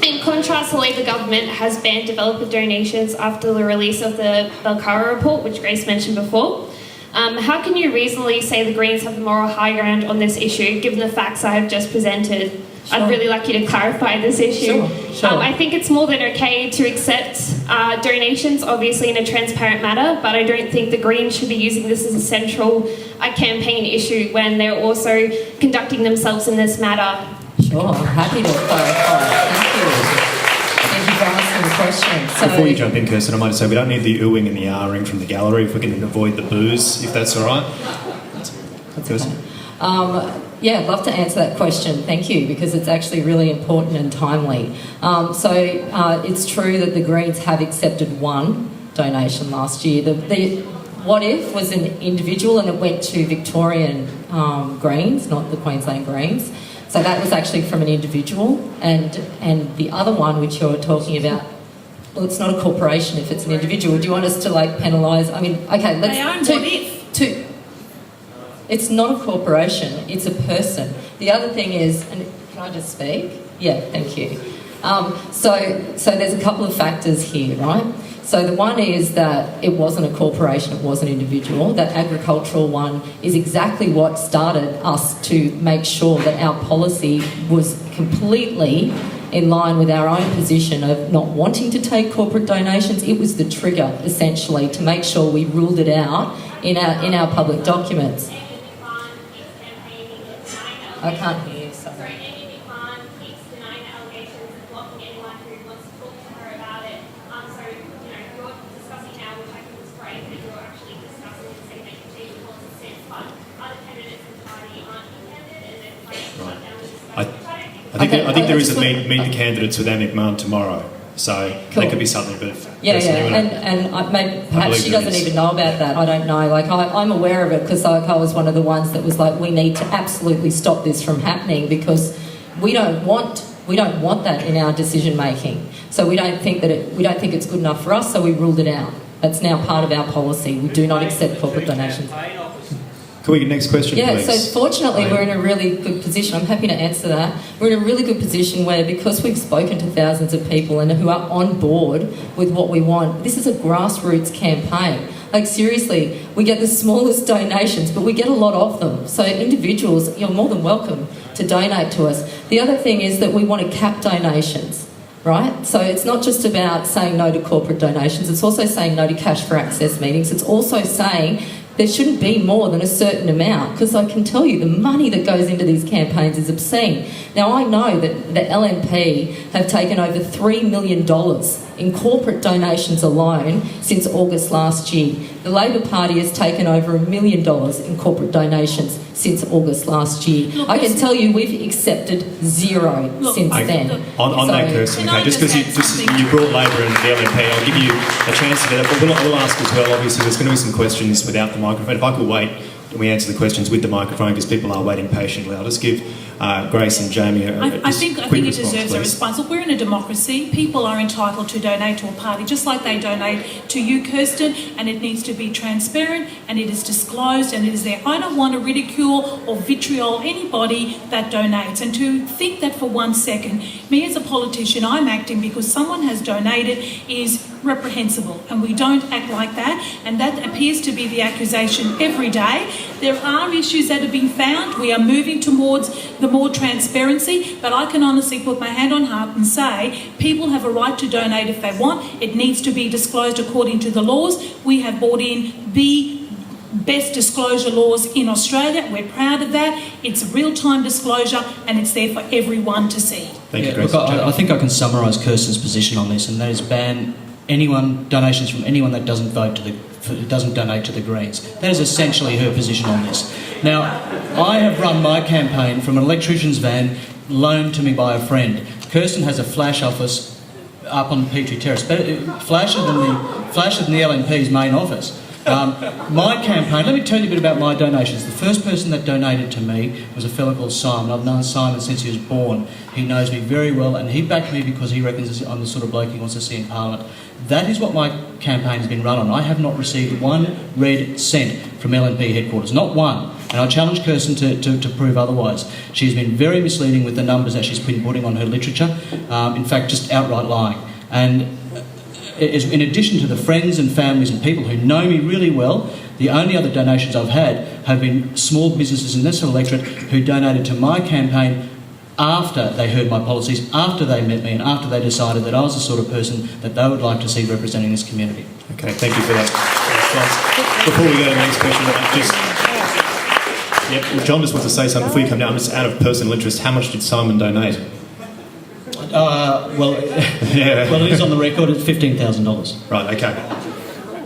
S13: In contrast, the Labor government has banned developer donations after the release of the Belcara report, which Grace mentioned before. How can you reasonably say the Greens have the moral high ground on this issue, given the facts I have just presented? Sure. I'd really like you to clarify this issue.
S7: Sure.
S13: I think it's more than okay to accept donations, obviously in a transparent manner, but I don't think the Greens should be using this as a central campaign issue when they're also conducting themselves in this matter.
S7: Sure, I'm happy to clarify. Thank you. Thank you for asking the question. So,
S1: before you jump in, Kirsten, I might say we don't need the oohing and the ahhing from the gallery if we can avoid the boos, if that's all right. Kirsten?
S7: Yeah, I'd love to answer that question. Thank you, because it's actually really important and timely. It's true that the Greens have accepted one donation last year. The What If was an individual, and it went to Victorian Greens, not the Queensland Greens. So that was actually from an individual, and the other one, which you're talking about, well, it's not a corporation if it's an individual. Do you want us to penalise? I mean, okay, let's...
S3: They own What If.
S7: It's not a corporation, it's a person. The other thing is, and can I just speak? Yeah, thank you. So there's a couple of factors here, right? So the one is that it wasn't a corporation, it was an individual. That agricultural one is exactly what started us to make sure that our policy was completely in line with our own position of not wanting to take corporate donations. It was the trigger, essentially, to make sure we ruled it out in our public documents. I can't hear you, sorry.
S13: Amy McConnell keeps denying the allegations and blocking anyone who wants to talk to her about it. You're discussing now, which I think is great, that you're actually discussing and saying they can change the policy sense, but other candidates in the party aren't candid, and they're playing shut down the discussion.
S1: I think there is a meet the candidates with Anna McMahon tomorrow. So
S7: cool.
S1: That could be something, but
S7: perhaps she doesn't even know about that. I don't know. I'm aware of it because I was one of the ones that was like, we need to absolutely stop this from happening because we don't want that in our decision making. So we don't think it's good enough for us. So we ruled it out. That's now part of our policy. We do not accept corporate donations.
S1: Can we get next question, please?
S7: So fortunately we're in a really good position. I'm happy to answer that. We're in a really good position where, because we've spoken to thousands of people and who are on board with what we want, this is a grassroots campaign. Seriously, we get the smallest donations, but we get a lot of them. So individuals, you're more than welcome to donate to us. The other thing is that we want to cap donations, right? So it's not just about saying no to corporate donations, it's also saying no to cash for access meetings. It's also saying there shouldn't be more than a certain amount, because I can tell you the money that goes into these campaigns is obscene. Now, I know that the LNP have taken over $3 million in corporate donations alone since August last year. The Labor Party has taken over $1 million in corporate donations since August last year. I can tell you we've accepted zero since then.
S1: On that, Kirsten, okay, just because you brought Labor and the LNP, I'll give you a chance to do that. But we'll ask as well, obviously, there's going to be some questions without the microphone. If I could wait and we answer the questions with the microphone, because people are waiting patiently. I'll just give Grace and Jamie
S3: I think it deserves a response. Look, we're in a democracy. People are entitled to donate to a party, just like they donate to you, Kirsten, and it needs to be transparent and it is disclosed and it is there. I don't want to ridicule or vitriol anybody that donates, and to think that for 1 second, me as a politician, I'm acting because someone has donated is reprehensible, and we don't act like that, and that appears to be the accusation every day. There are issues that have been found. We are moving towards the more transparency, but I can honestly put my hand on heart and say people have a right to donate if they want. It needs to be disclosed according to the laws. We have brought in the best disclosure laws in Australia. We're proud of that. It's real-time disclosure and it's there for everyone to see.
S1: Thank you, Grace.
S5: Look, I think I can summarise Kirsten's position on this, and that is ban donations from anyone that doesn't donate to the Greens. That is essentially her position on this. Now, I have run my campaign from an electrician's van loaned to me by a friend. Kirsten has a flash office up on Petrie Terrace, flasher than the LNP's main office. My campaign, let me tell you a bit about my donations. The first person that donated to me was a fellow called Simon. I've known Simon since he was born. He knows me very well, and he backed me because he reckons I'm the sort of bloke he wants to see in Parliament. That is what my campaign has been run on. I have not received one red cent from LNP headquarters, not one. And I challenge Kirsten to prove otherwise. She's been very misleading with the numbers that she's been putting on her literature, in fact, just outright lying. And in addition to the friends and families and people who know me really well, the only other donations I've had have been small businesses in this electorate who donated to my campaign after they heard my policies, after they met me, and after they decided that I was the sort of person that they would like to see representing this community.
S1: Okay, thank you for that. Before we go to the next question, well, John just wants to say something before you come down. Just out of personal interest, how much did Simon donate?
S5: Well, it is on the record. It's $15,000.
S1: Right. Okay.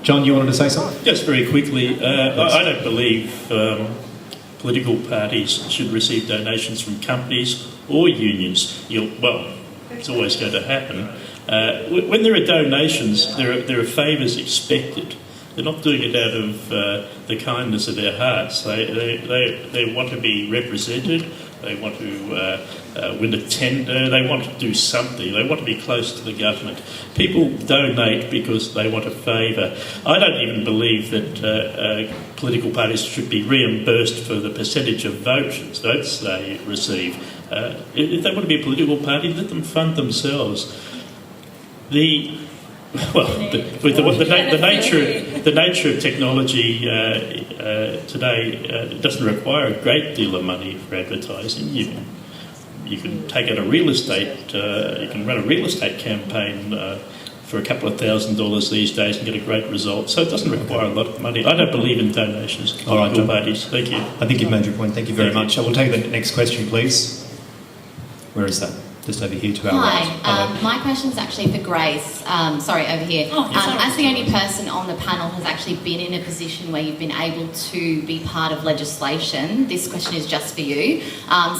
S1: John, you wanted to say something?
S6: Just very quickly, I don't believe political parties should receive donations from companies or unions. It's always going to happen. When there are donations, there are favours expected. They're not doing it out of the kindness of their hearts. They want to be represented. They want to win a tender. They want to do something. They want to be close to the government. People donate because they want a favour. I don't even believe that political parties should be reimbursed for the percentage of votes they receive. If they want to be a political party, let them fund themselves. The nature of technology today doesn't require a great deal of money for advertising. You can take out a real estate. You can run a real estate campaign for a couple of $1,000s these days and get a great result. So it doesn't require a lot of money. I don't believe in donations to political parties. Thank you.
S1: I think you've made your point. Thank you very much. I will take the next question, please. Where is that? Just over here to our right.
S14: Hi, my question is actually for Grace. Over here. As the only person on the panel who's actually been in a position where you've been able to be part of legislation, this question is just for you.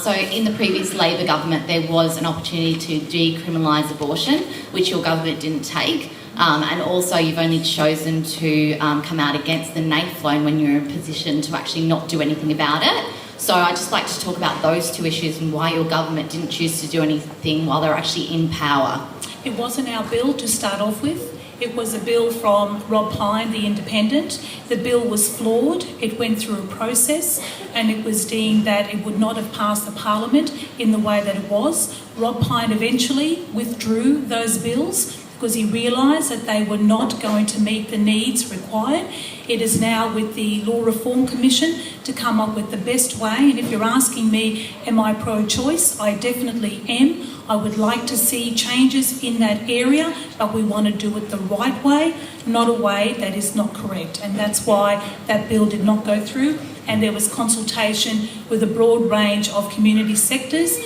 S14: So in the previous Labor government, there was an opportunity to decriminalise abortion, which your government didn't take. And also you've only chosen to come out against the NAIF loan when you're in a position to actually not do anything about it. So I'd just like to talk about those two issues and why your government didn't choose to do anything while they're actually in power.
S3: It wasn't our bill to start off with. It was a bill from Rob Pine, the Independent. The bill was flawed. It went through a process and it was deemed that it would not have passed the Parliament in the way that it was. Rob Pine eventually withdrew those bills because he realised that they were not going to meet the needs required. It is now with the Law Reform Commission to come up with the best way. And if you're asking me, am I pro-choice? I definitely am. I would like to see changes in that area, but we want to do it the right way, not a way that is not correct. And that's why that bill did not go through. And there was consultation with a broad range of community sectors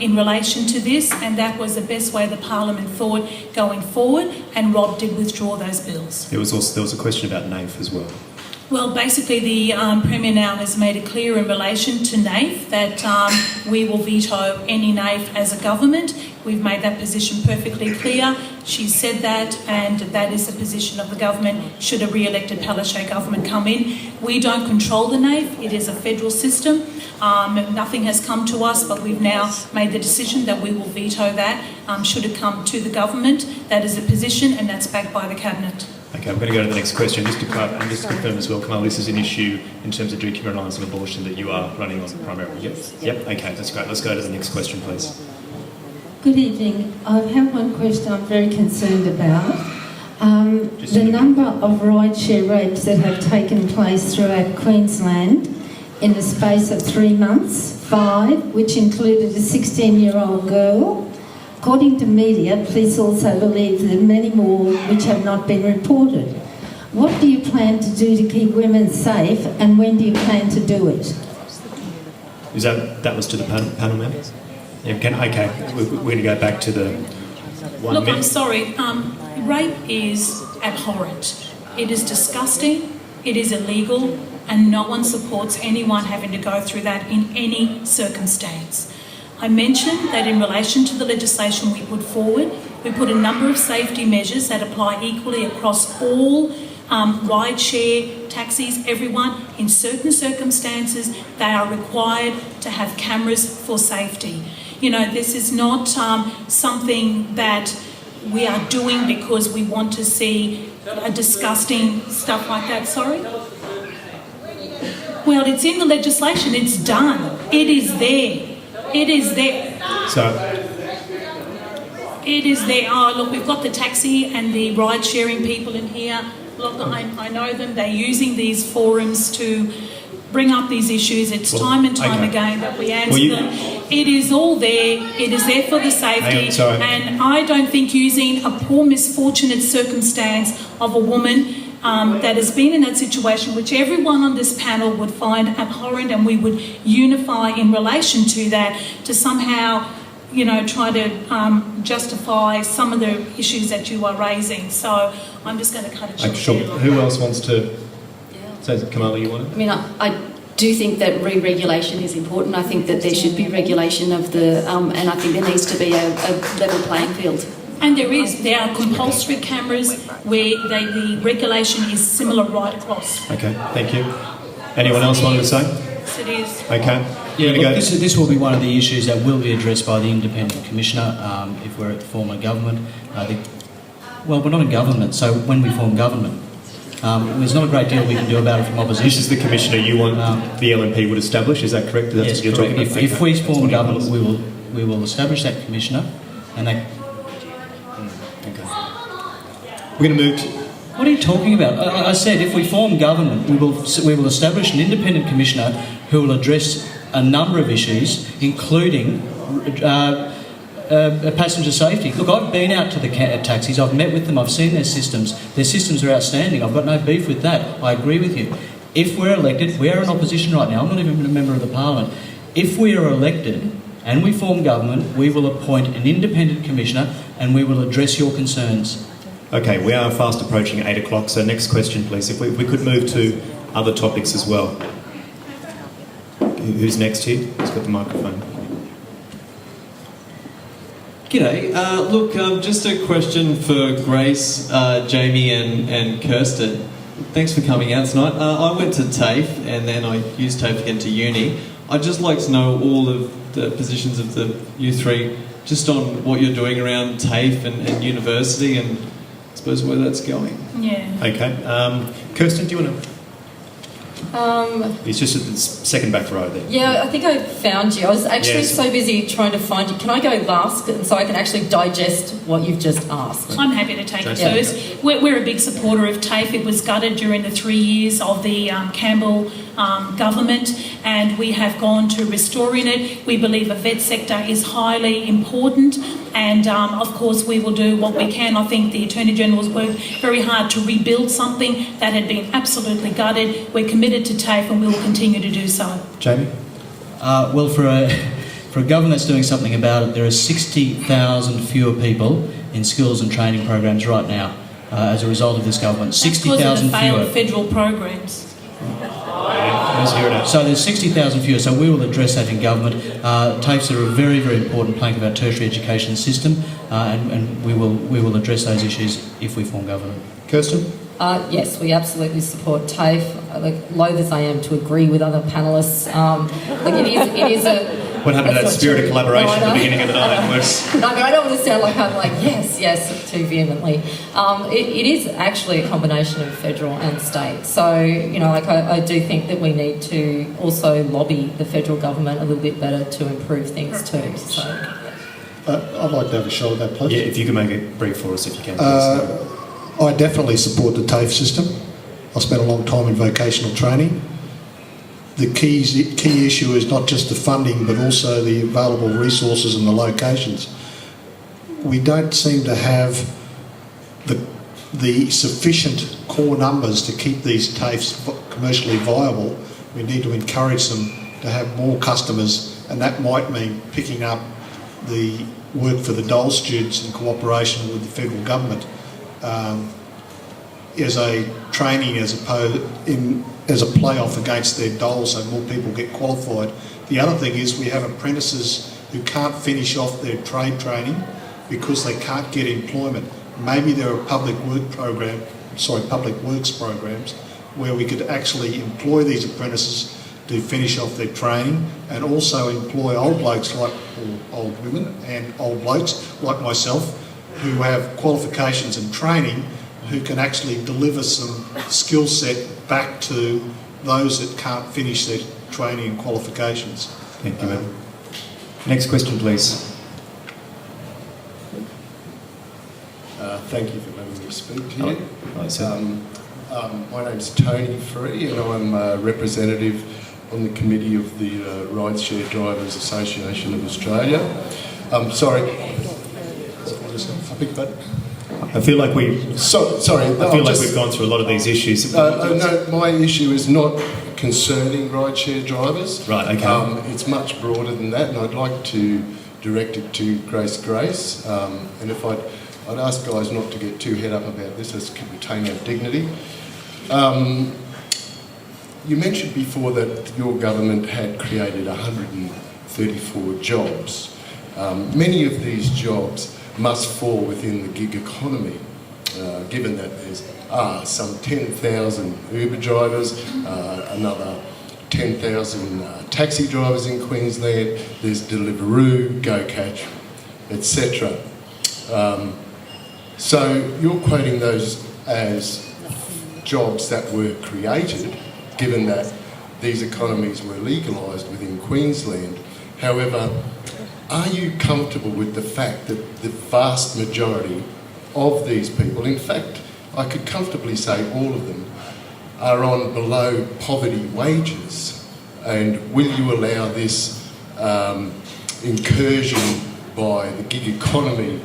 S3: in relation to this, and that was the best way the Parliament thought going forward, and Rob did withdraw those bills.
S1: There was a question about NAIF as well.
S3: Well, basically the Premier now has made it clear in relation to NAIF that we will veto any NAIF as a government. We've made that position perfectly clear. She said that, and that is the position of the government should a re-elected Palaszczuk government come in. We don't control the NAIF. It is a federal system. Nothing has come to us, but we've now made the decision that we will veto that should it come to the government. That is a position, and that's backed by the Cabinet.
S1: Okay, I'm going to go to the next question. Just to confirm as well, Kamal, this is an issue in terms of decriminalising abortion that you are running on primarily. Yep. Okay, that's great. Let's go to the next question, please.
S15: Good evening. I have one question I'm very concerned about. The number of rideshare rapes that have taken place throughout Queensland in the space of 3 months, 5, which included a 16-year-old girl. According to media, police also believe there are many more which have not been reported. What do you plan to do to keep women safe, and when do you plan to do it?
S1: Is that was to the panel members? Yeah, okay, we're going to go back to the one
S3: Look,
S1: minute.
S3: I'm sorry. Rape is abhorrent. It is disgusting. It is illegal, and no one supports anyone having to go through that in any circumstance. I mentioned that in relation to the legislation we put forward, we put a number of safety measures that apply equally across all rideshare, taxis, everyone, in certain circumstances, they are required to have cameras for safety. You know, this is not something that we are doing because we want to see disgusting stuff like that. Sorry? Well, it's in the legislation. It's done. It is there. It is there.
S1: So,
S3: it is there. Oh, look, we've got the taxi and the ride-sharing people in here. Look, I know them. They're using these forums to bring up these issues. It's time and time again that we answer them. It is all there. It is there for the safety. And I don't think using a poor, misfortunate circumstance of a woman that has been in that situation, which everyone on this panel would find abhorrent, and we would unify in relation to that, to somehow, you know, try to justify some of the issues that you are raising. So I'm just going to cut it short.
S1: sure. Who else wants to say, Kamala, you want to?
S2: I mean, I do think that re-regulation is important. I think that there should be regulation of the, and I think there needs to be a level playing field.
S3: And there are compulsory cameras where the regulation is similar right across.
S1: Okay, thank you. Anyone else want to say?
S3: Yes, it is.
S1: Okay.
S5: Yeah, look, this will be one of the issues that will be addressed by the Independent Commissioner if we're at the form of government. Well, we're not in government, so when we form government, there's not a great deal we can do about it from opposition.
S1: This is the commissioner you want the LNP would establish, is that correct? That's
S5: yes,
S1: what you're
S5: correct.
S1: talking about?
S5: If we form government, we will establish that commissioner, and they...
S1: We're going to move to...
S5: What are you talking about? I said if we form government, we will establish an independent commissioner who will address a number of issues, including passenger safety. Look, I've been out to the taxis, I've met with them, I've seen their systems. Their systems are outstanding. I've got no beef with that. I agree with you. If we're elected, we are in opposition right now. I'm not even a member of the parliament. If we are elected and we form government, we will appoint an independent commissioner and we will address your concerns.
S1: Okay, we are fast approaching 8 o'clock, so next question, please. If we could move to other topics as well. Who's next here? Who's got the microphone?
S16: G'day. Look, just a question for Grace, Jamie and Kirsten. Thanks for coming out tonight. I went to TAFE and then I used TAFE again to uni. I'd just like to know all of the positions of the you three just on what you're doing around TAFE and university and I suppose where that's going.
S3: Yeah.
S1: Okay. Kirsten, do you want to... It's just at the second back row there.
S7: Yeah, I think I found you. I was actually so busy trying to find you. Can I go last so I can actually digest what you've just asked?
S3: I'm happy to take it first. We're a big supporter of TAFE. It was gutted during the 3 years of the Campbell government, and we have gone to restoring it. We believe the vet sector is highly important, and of course we will do what we can. I think the Attorney General's worked very hard to rebuild something that had been absolutely gutted. We're committed to TAFE and we will continue to do so.
S1: Jamie?
S5: Well, for a government that's doing something about it, there are 60,000 fewer people in skills and training programs right now as a result of this government. 60,000 fewer.
S3: Failed federal programs.
S5: So there's 60,000 fewer, so we will address that in government. TAFEs are a very, very important plank of our tertiary education system, and we will address those issues if we form government.
S1: Kirsten?
S7: Yes, we absolutely support TAFE. Loath as I am to agree with other panellists, it is a...
S1: What happened to that spirit of collaboration at the beginning of the night?
S7: No, but I don't want to sound like I'm like, yes, too vehemently. It is actually a combination of federal and state. So, I do think that we need to also lobby the federal government a little bit better to improve things too. So,
S4: I'd like to have a shot at that, please.
S1: Yeah, if you can make it brief for us, if you can, please.
S4: I definitely support the TAFE system. I spent a long time in vocational training. The key issue is not just the funding, but also the available resources and the locations. We don't seem to have the sufficient core numbers to keep these TAFEs commercially viable. We need to encourage them to have more customers, and that might mean picking up the work for the dole students in cooperation with the federal government as a training as a play-off against their dole, so more people get qualified. The other thing is we have apprentices who can't finish off their trade training because they can't get employment. Maybe there are a public work program public works programs where we could actually employ these apprentices to finish off their training, and also employ old blokes like, or old women and old blokes like myself who have qualifications and training, who can actually deliver some skill set back to those that can't finish their training and qualifications.
S1: Thank you, Evan. Next question, please.
S17: Thank you for letting me speak to you.
S1: Hello, sir.
S17: My name's Tony Free, and I'm a representative on the committee of the Rideshare Drivers Association of Australia. Sorry.
S1: I feel like we've gone through a lot of these issues.
S17: No, my issue is not concerning rideshare drivers.
S1: Right, okay.
S17: It's much broader than that, and I'd like to direct it to Grace. And if I'd ask guys not to get too head up about this, as to retain our dignity. You mentioned before that your government had created 134 jobs. Many of these jobs must fall within the gig economy, given that there's some 10,000 Uber drivers, another 10,000 taxi drivers in Queensland, there's Deliveroo, GoCatch, etc. So you're quoting those as jobs that were created, given that these economies were legalised within Queensland. However, are you comfortable with the fact that the vast majority of these people, in fact, I could comfortably say all of them, are on below poverty wages? And will you allow this incursion by the gig economy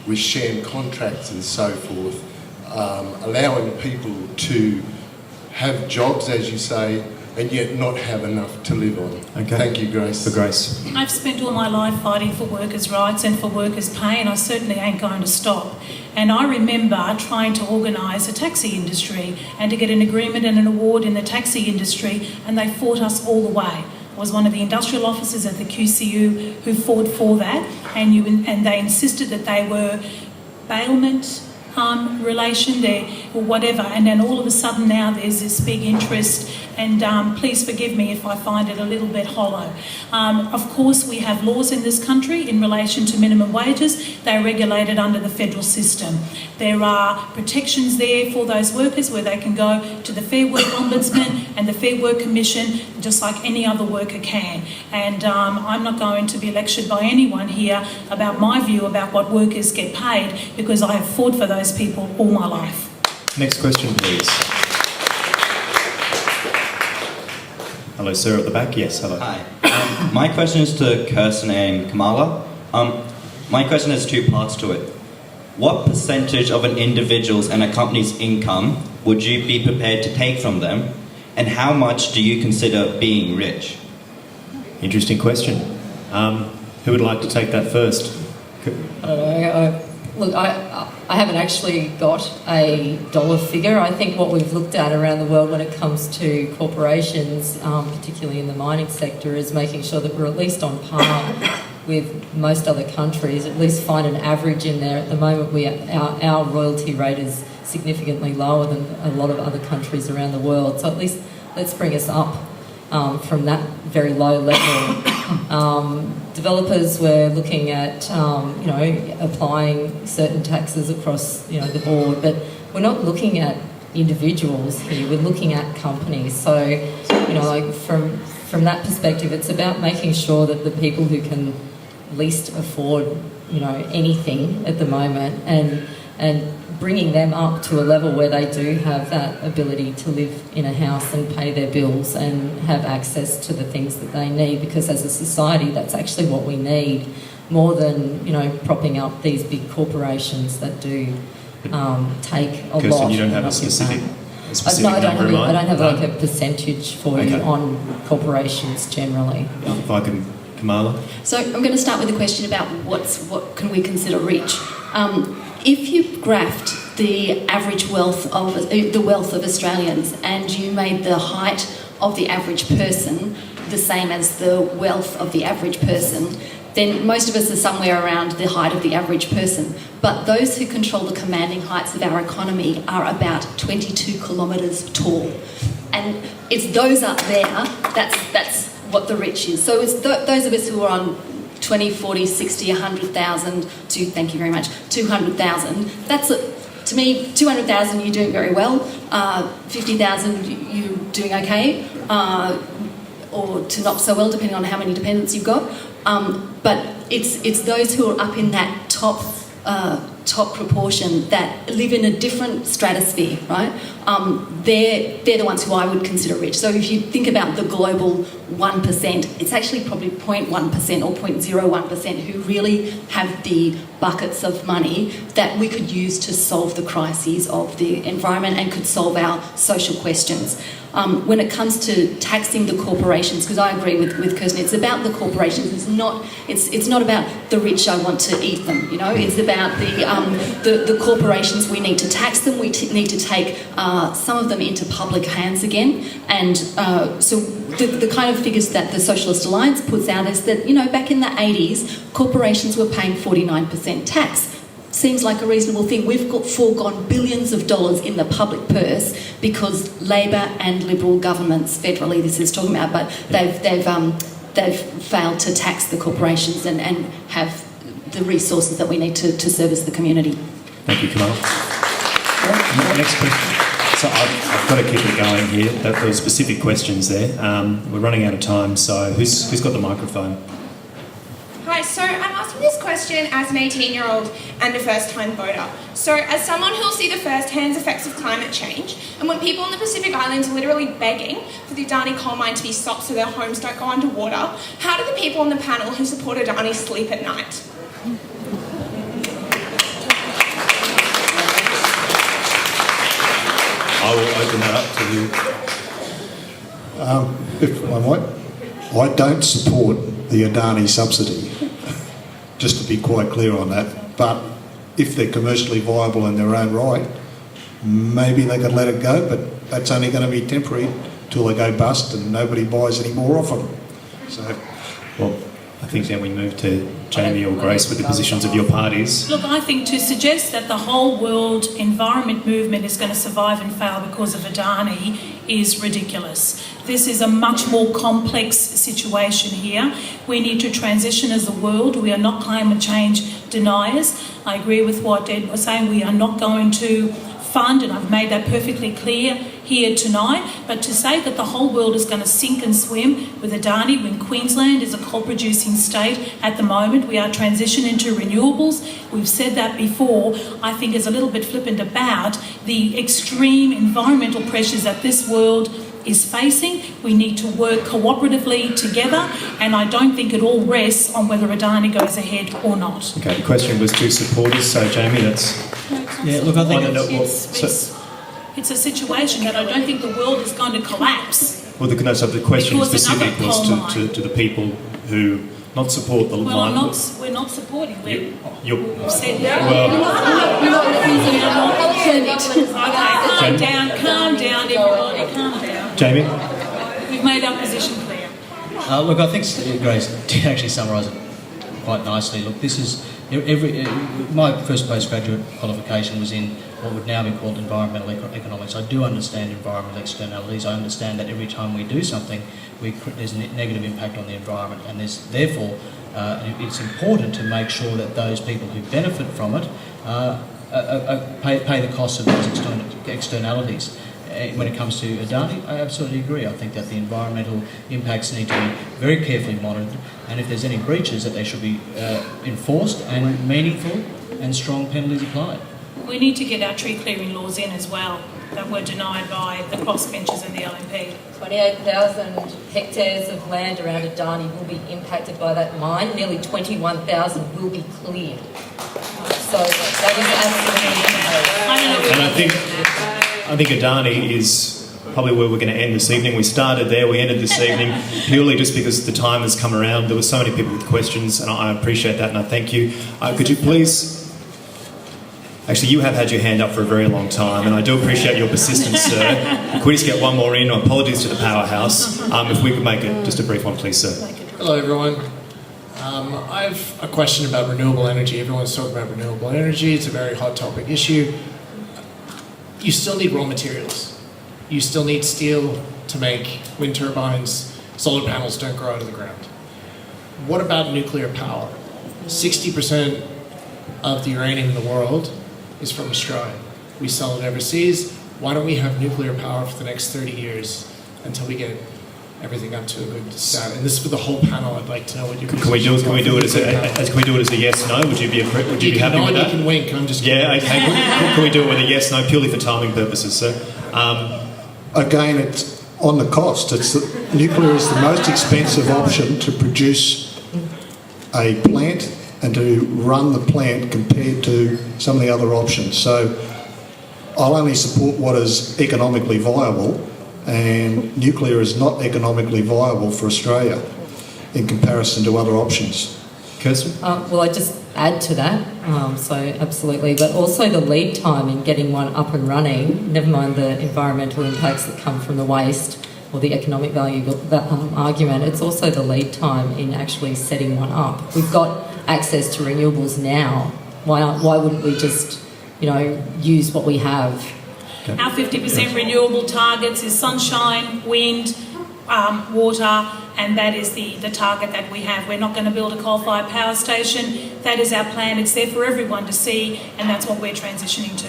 S17: with sham contracts and so forth, allowing people to have jobs, as you say, and yet not have enough to live on?
S1: Okay.
S17: Thank you, Grace.
S1: For Grace.
S3: I've spent all my life fighting for workers' rights and for workers' pay, and I certainly ain't going to stop. And I remember trying to organise a taxi industry and to get an agreement and an award in the taxi industry, and they fought us all the way. I was one of the industrial officers at the QCU who fought for that, and they insisted that they were bailment relation there or whatever, and then all of a sudden now there's this big interest, and please forgive me if I find it a little bit hollow. Of course, we have laws in this country in relation to minimum wages. They're regulated under the federal system. There are protections there for those workers where they can go to the Fair Work Ombudsman and the Fair Work Commission just like any other worker can. And I'm not going to be lectured by anyone here about my view about what workers get paid, because I have fought for those people all my life.
S1: Next question, please. Hello, sir, at the back. Yes, hello.
S18: Hi. My question is to Kirsten and Kamala. My question has two parts to it. What percentage of an individual's and a company's income would you be prepared to take from them, and how much do you consider being rich?
S1: Interesting question. Who would like to take that first?
S7: I don't know. Look, I haven't actually got a dollar figure. I think what we've looked at around the world when it comes to corporations, particularly in the mining sector, is making sure that we're at least on par with most other countries, at least find an average in there. At the moment, our royalty rate is significantly lower than a lot of other countries around the world. So at least let's bring us up from that very low level. Developers were looking at, applying certain taxes across, the board, but we're not looking at individuals here. We're looking at companies. So, from that perspective, it's about making sure that the people who can least afford, anything at the moment, and bringing them up to a level where they do have that ability to live in a house and pay their bills and have access to the things that they need, because as a society that's actually what we need more than propping up these big corporations that do take a
S1: Kirsten,
S7: lot.
S1: you don't have a specific
S7: No, I
S1: number in mind?
S7: I don't have like a percentage for you on corporations generally.
S1: If I can, Kamala?
S2: So I'm going to start with a question about what can we consider rich. If you graphed the average wealth of Australians, and you made the height of the average person the same as the wealth of the average person, then most of us are somewhere around the height of the average person. But those who control the commanding heights of our economy are about 22 kilometres tall. And it's those up there, that's what the rich is. So it's those of us who are on 20, 40, 60, 100,000 to, thank you very much, 200,000. That's, to me, 200,000 you're doing very well, 50,000 you're doing okay, or to not so well, depending on how many dependents you've got. But it's those who are up in that top proportion that live in a different stratosphere, right? They're the ones who I would consider rich. So if you think about the global 1%, it's actually probably 0.1% or 0.01% who really have the buckets of money that we could use to solve the crises of the environment and could solve our social questions. When it comes to taxing the corporations, because I agree with Kirsten, it's about the corporations. It's not about the rich. I want to eat them. You know, it's about the corporations. We need to tax them. We need to take some of them into public hands again. And so the kind of figures that the Socialist Alliance puts out is that, you know, back in the 80s, corporations were paying 49% tax. Seems like a reasonable thing. We've foregone billions of dollars in the public purse because Labor and Liberal governments, federally this is talking about, but they've failed to tax the corporations and have the resources that we need to service the community.
S1: Thank you, Kamala. Next question. So I've got to keep it going here. There were specific questions there. We're running out of time, so who's got the microphone?
S19: Hi, so I'm asking this question as an 18-year-old and a first-time voter. So as someone who'll see the first-hand effects of climate change, and when people in the Pacific Islands are literally begging for the Adani coal mine to be stopped so their homes don't go underwater, how do the people on the panel who support Adani sleep at night?
S1: I will open that up to you.
S4: If I might, I don't support the Adani subsidy, just to be quite clear on that. But if they're commercially viable in their own right, maybe they could let it go, but that's only going to be temporary till they go bust and nobody buys any more off them. So,
S1: well, I think then we move to Jamie or Grace with the positions of your parties.
S3: Look, I think to suggest that the whole world environment movement is going to survive and fail because of Adani is ridiculous. This is a much more complex situation here. We need to transition as a world. We are not climate change deniers. I agree with what Ed was saying. We are not going to fund, and I've made that perfectly clear here tonight, but to say that the whole world is going to sink and swim with Adani when Queensland is a coal-producing state at the moment, we are transitioning to renewables. We've said that before. I think is a little bit flippant about the extreme environmental pressures that this world is facing. We need to work cooperatively together, and I don't think it all rests on whether Adani goes ahead or not.
S1: Okay, the question was two supporters, so Jamie, that's...
S5: Yeah, look, I think
S3: it's a situation that I don't think the world is going to collapse.
S1: Well, the question
S3: Because
S1: specific
S3: another
S1: was
S3: coal
S1: to the people who not support the
S3: Well,
S1: line.
S3: we're not supporting. We've said calm down, everybody, calm down.
S1: Jamie?
S3: We've made our position clear.
S5: Look, I think Grace did actually summarise it quite nicely. Look, this is my first postgraduate qualification was in what would now be called environmental economics. I do understand environmental externalities. I understand that every time we do something, there's a negative impact on the environment, and therefore it's important to make sure that those people who benefit from it pay the cost of those externalities. When it comes to Adani, I absolutely agree. I think that the environmental impacts need to be very carefully monitored, and if there's any breaches, that they should be enforced and meaningful and strong penalties applied.
S3: We need to get our tree clearing laws in as well that were denied by the crossbenchers and the LNP.
S7: 28,000 hectares of land around Adani will be impacted by that mine. Nearly 21,000 will be cleared. So that is absolutely...
S1: And I think Adani is probably where we're going to end this evening. We started there, we ended this evening purely just because the time has come around. There were so many people with questions, and I appreciate that, and I thank you. Could you please... Actually, you have had your hand up for a very long time, and I do appreciate your persistence, sir. Could we just get one more in? Apologies to the Powerhouse. If we could make it just a brief one, please, sir.
S20: Hello, everyone. I have a question about renewable energy. Everyone's talking about renewable energy. It's a very hot topic issue. You still need raw materials. You still need steel to make wind turbines. Solar panels don't grow out of the ground. What about nuclear power? 60% of the uranium in the world is from Australia. We sell it overseas. Why don't we have nuclear power for the next 30 years until we get everything up to a good start? And this is for the whole panel. I'd like to know what your
S1: Can we do it as a yes no? Would you be happy with that?
S20: You can wink. I'm just kidding.
S1: Yeah. Okay. Can we do it with a yes no purely for timing purposes, sir?
S4: Again, it's on the cost. Nuclear is the most expensive option to produce a plant and to run the plant compared to some of the other options. So I'll only support what is economically viable, and nuclear is not economically viable for Australia in comparison to other options.
S1: Kirsten?
S7: Well, I just add to that, so absolutely, but also the lead time in getting one up and running, never mind the environmental impacts that come from the waste or the economic value of that argument, it's also the lead time in actually setting one up. We've got access to renewables now. Why wouldn't we just, use what we have?
S3: Okay. Our 50% renewable targets is sunshine, wind, water, and that is the target that we have. We're not going to build a coal-fired power station. That is our plan. It's there for everyone to see, and that's what we're transitioning to.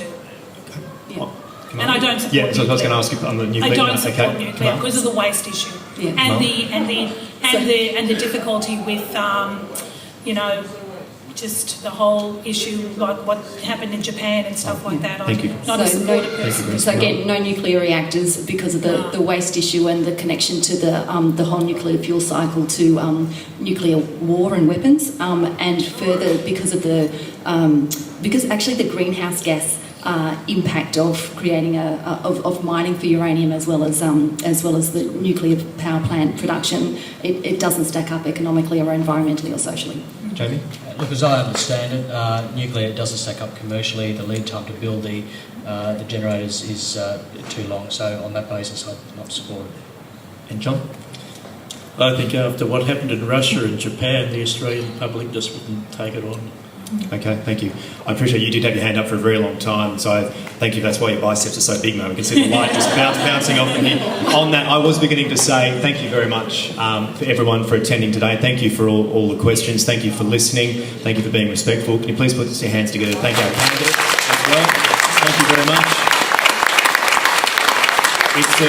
S1: Yeah.
S3: And I don't support
S1: nuclear.
S3: nuclear.
S1: So I was going to ask you on the nuclear.
S3: I don't support nuclear because of the waste issue and the difficulty with just the whole issue, like what happened in Japan and stuff like that.
S1: Thank you.
S3: Not a supporter person.
S2: So again, no nuclear reactors because of the waste issue and the connection to the whole nuclear fuel cycle to nuclear war and weapons, and further because of because actually the greenhouse gas impact of creating of mining for uranium as well as the nuclear power plant production, it doesn't stack up economically or environmentally or socially.
S1: Jamie?
S5: Look, as I understand it, nuclear doesn't stack up commercially. The lead time to build the generators is too long. So on that basis, I'm not supportive.
S1: And John?
S6: I think after what happened in Russia and Japan, the Australian public just wouldn't take it on.
S1: Okay, thank you. I appreciate you did have your hand up for a very long time, so thank you. That's why your biceps are so big, mate. We can see the light just bouncing off from here. On that, I was beginning to say thank you very much for everyone for attending today. Thank you for all the questions. Thank you for listening. Thank you for being respectful. Can you please put your hands together? Thank our candidates as well. Thank you very much. It's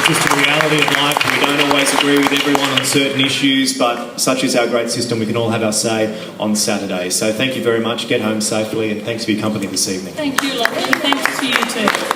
S1: just a reality of life. We don't always agree with everyone on certain issues, but such is our great system. We can all have our say on Saturday. So thank you very much. Get home safely, and thanks for your company this evening.
S3: Thank you, Lovejoy. Thanks to you too.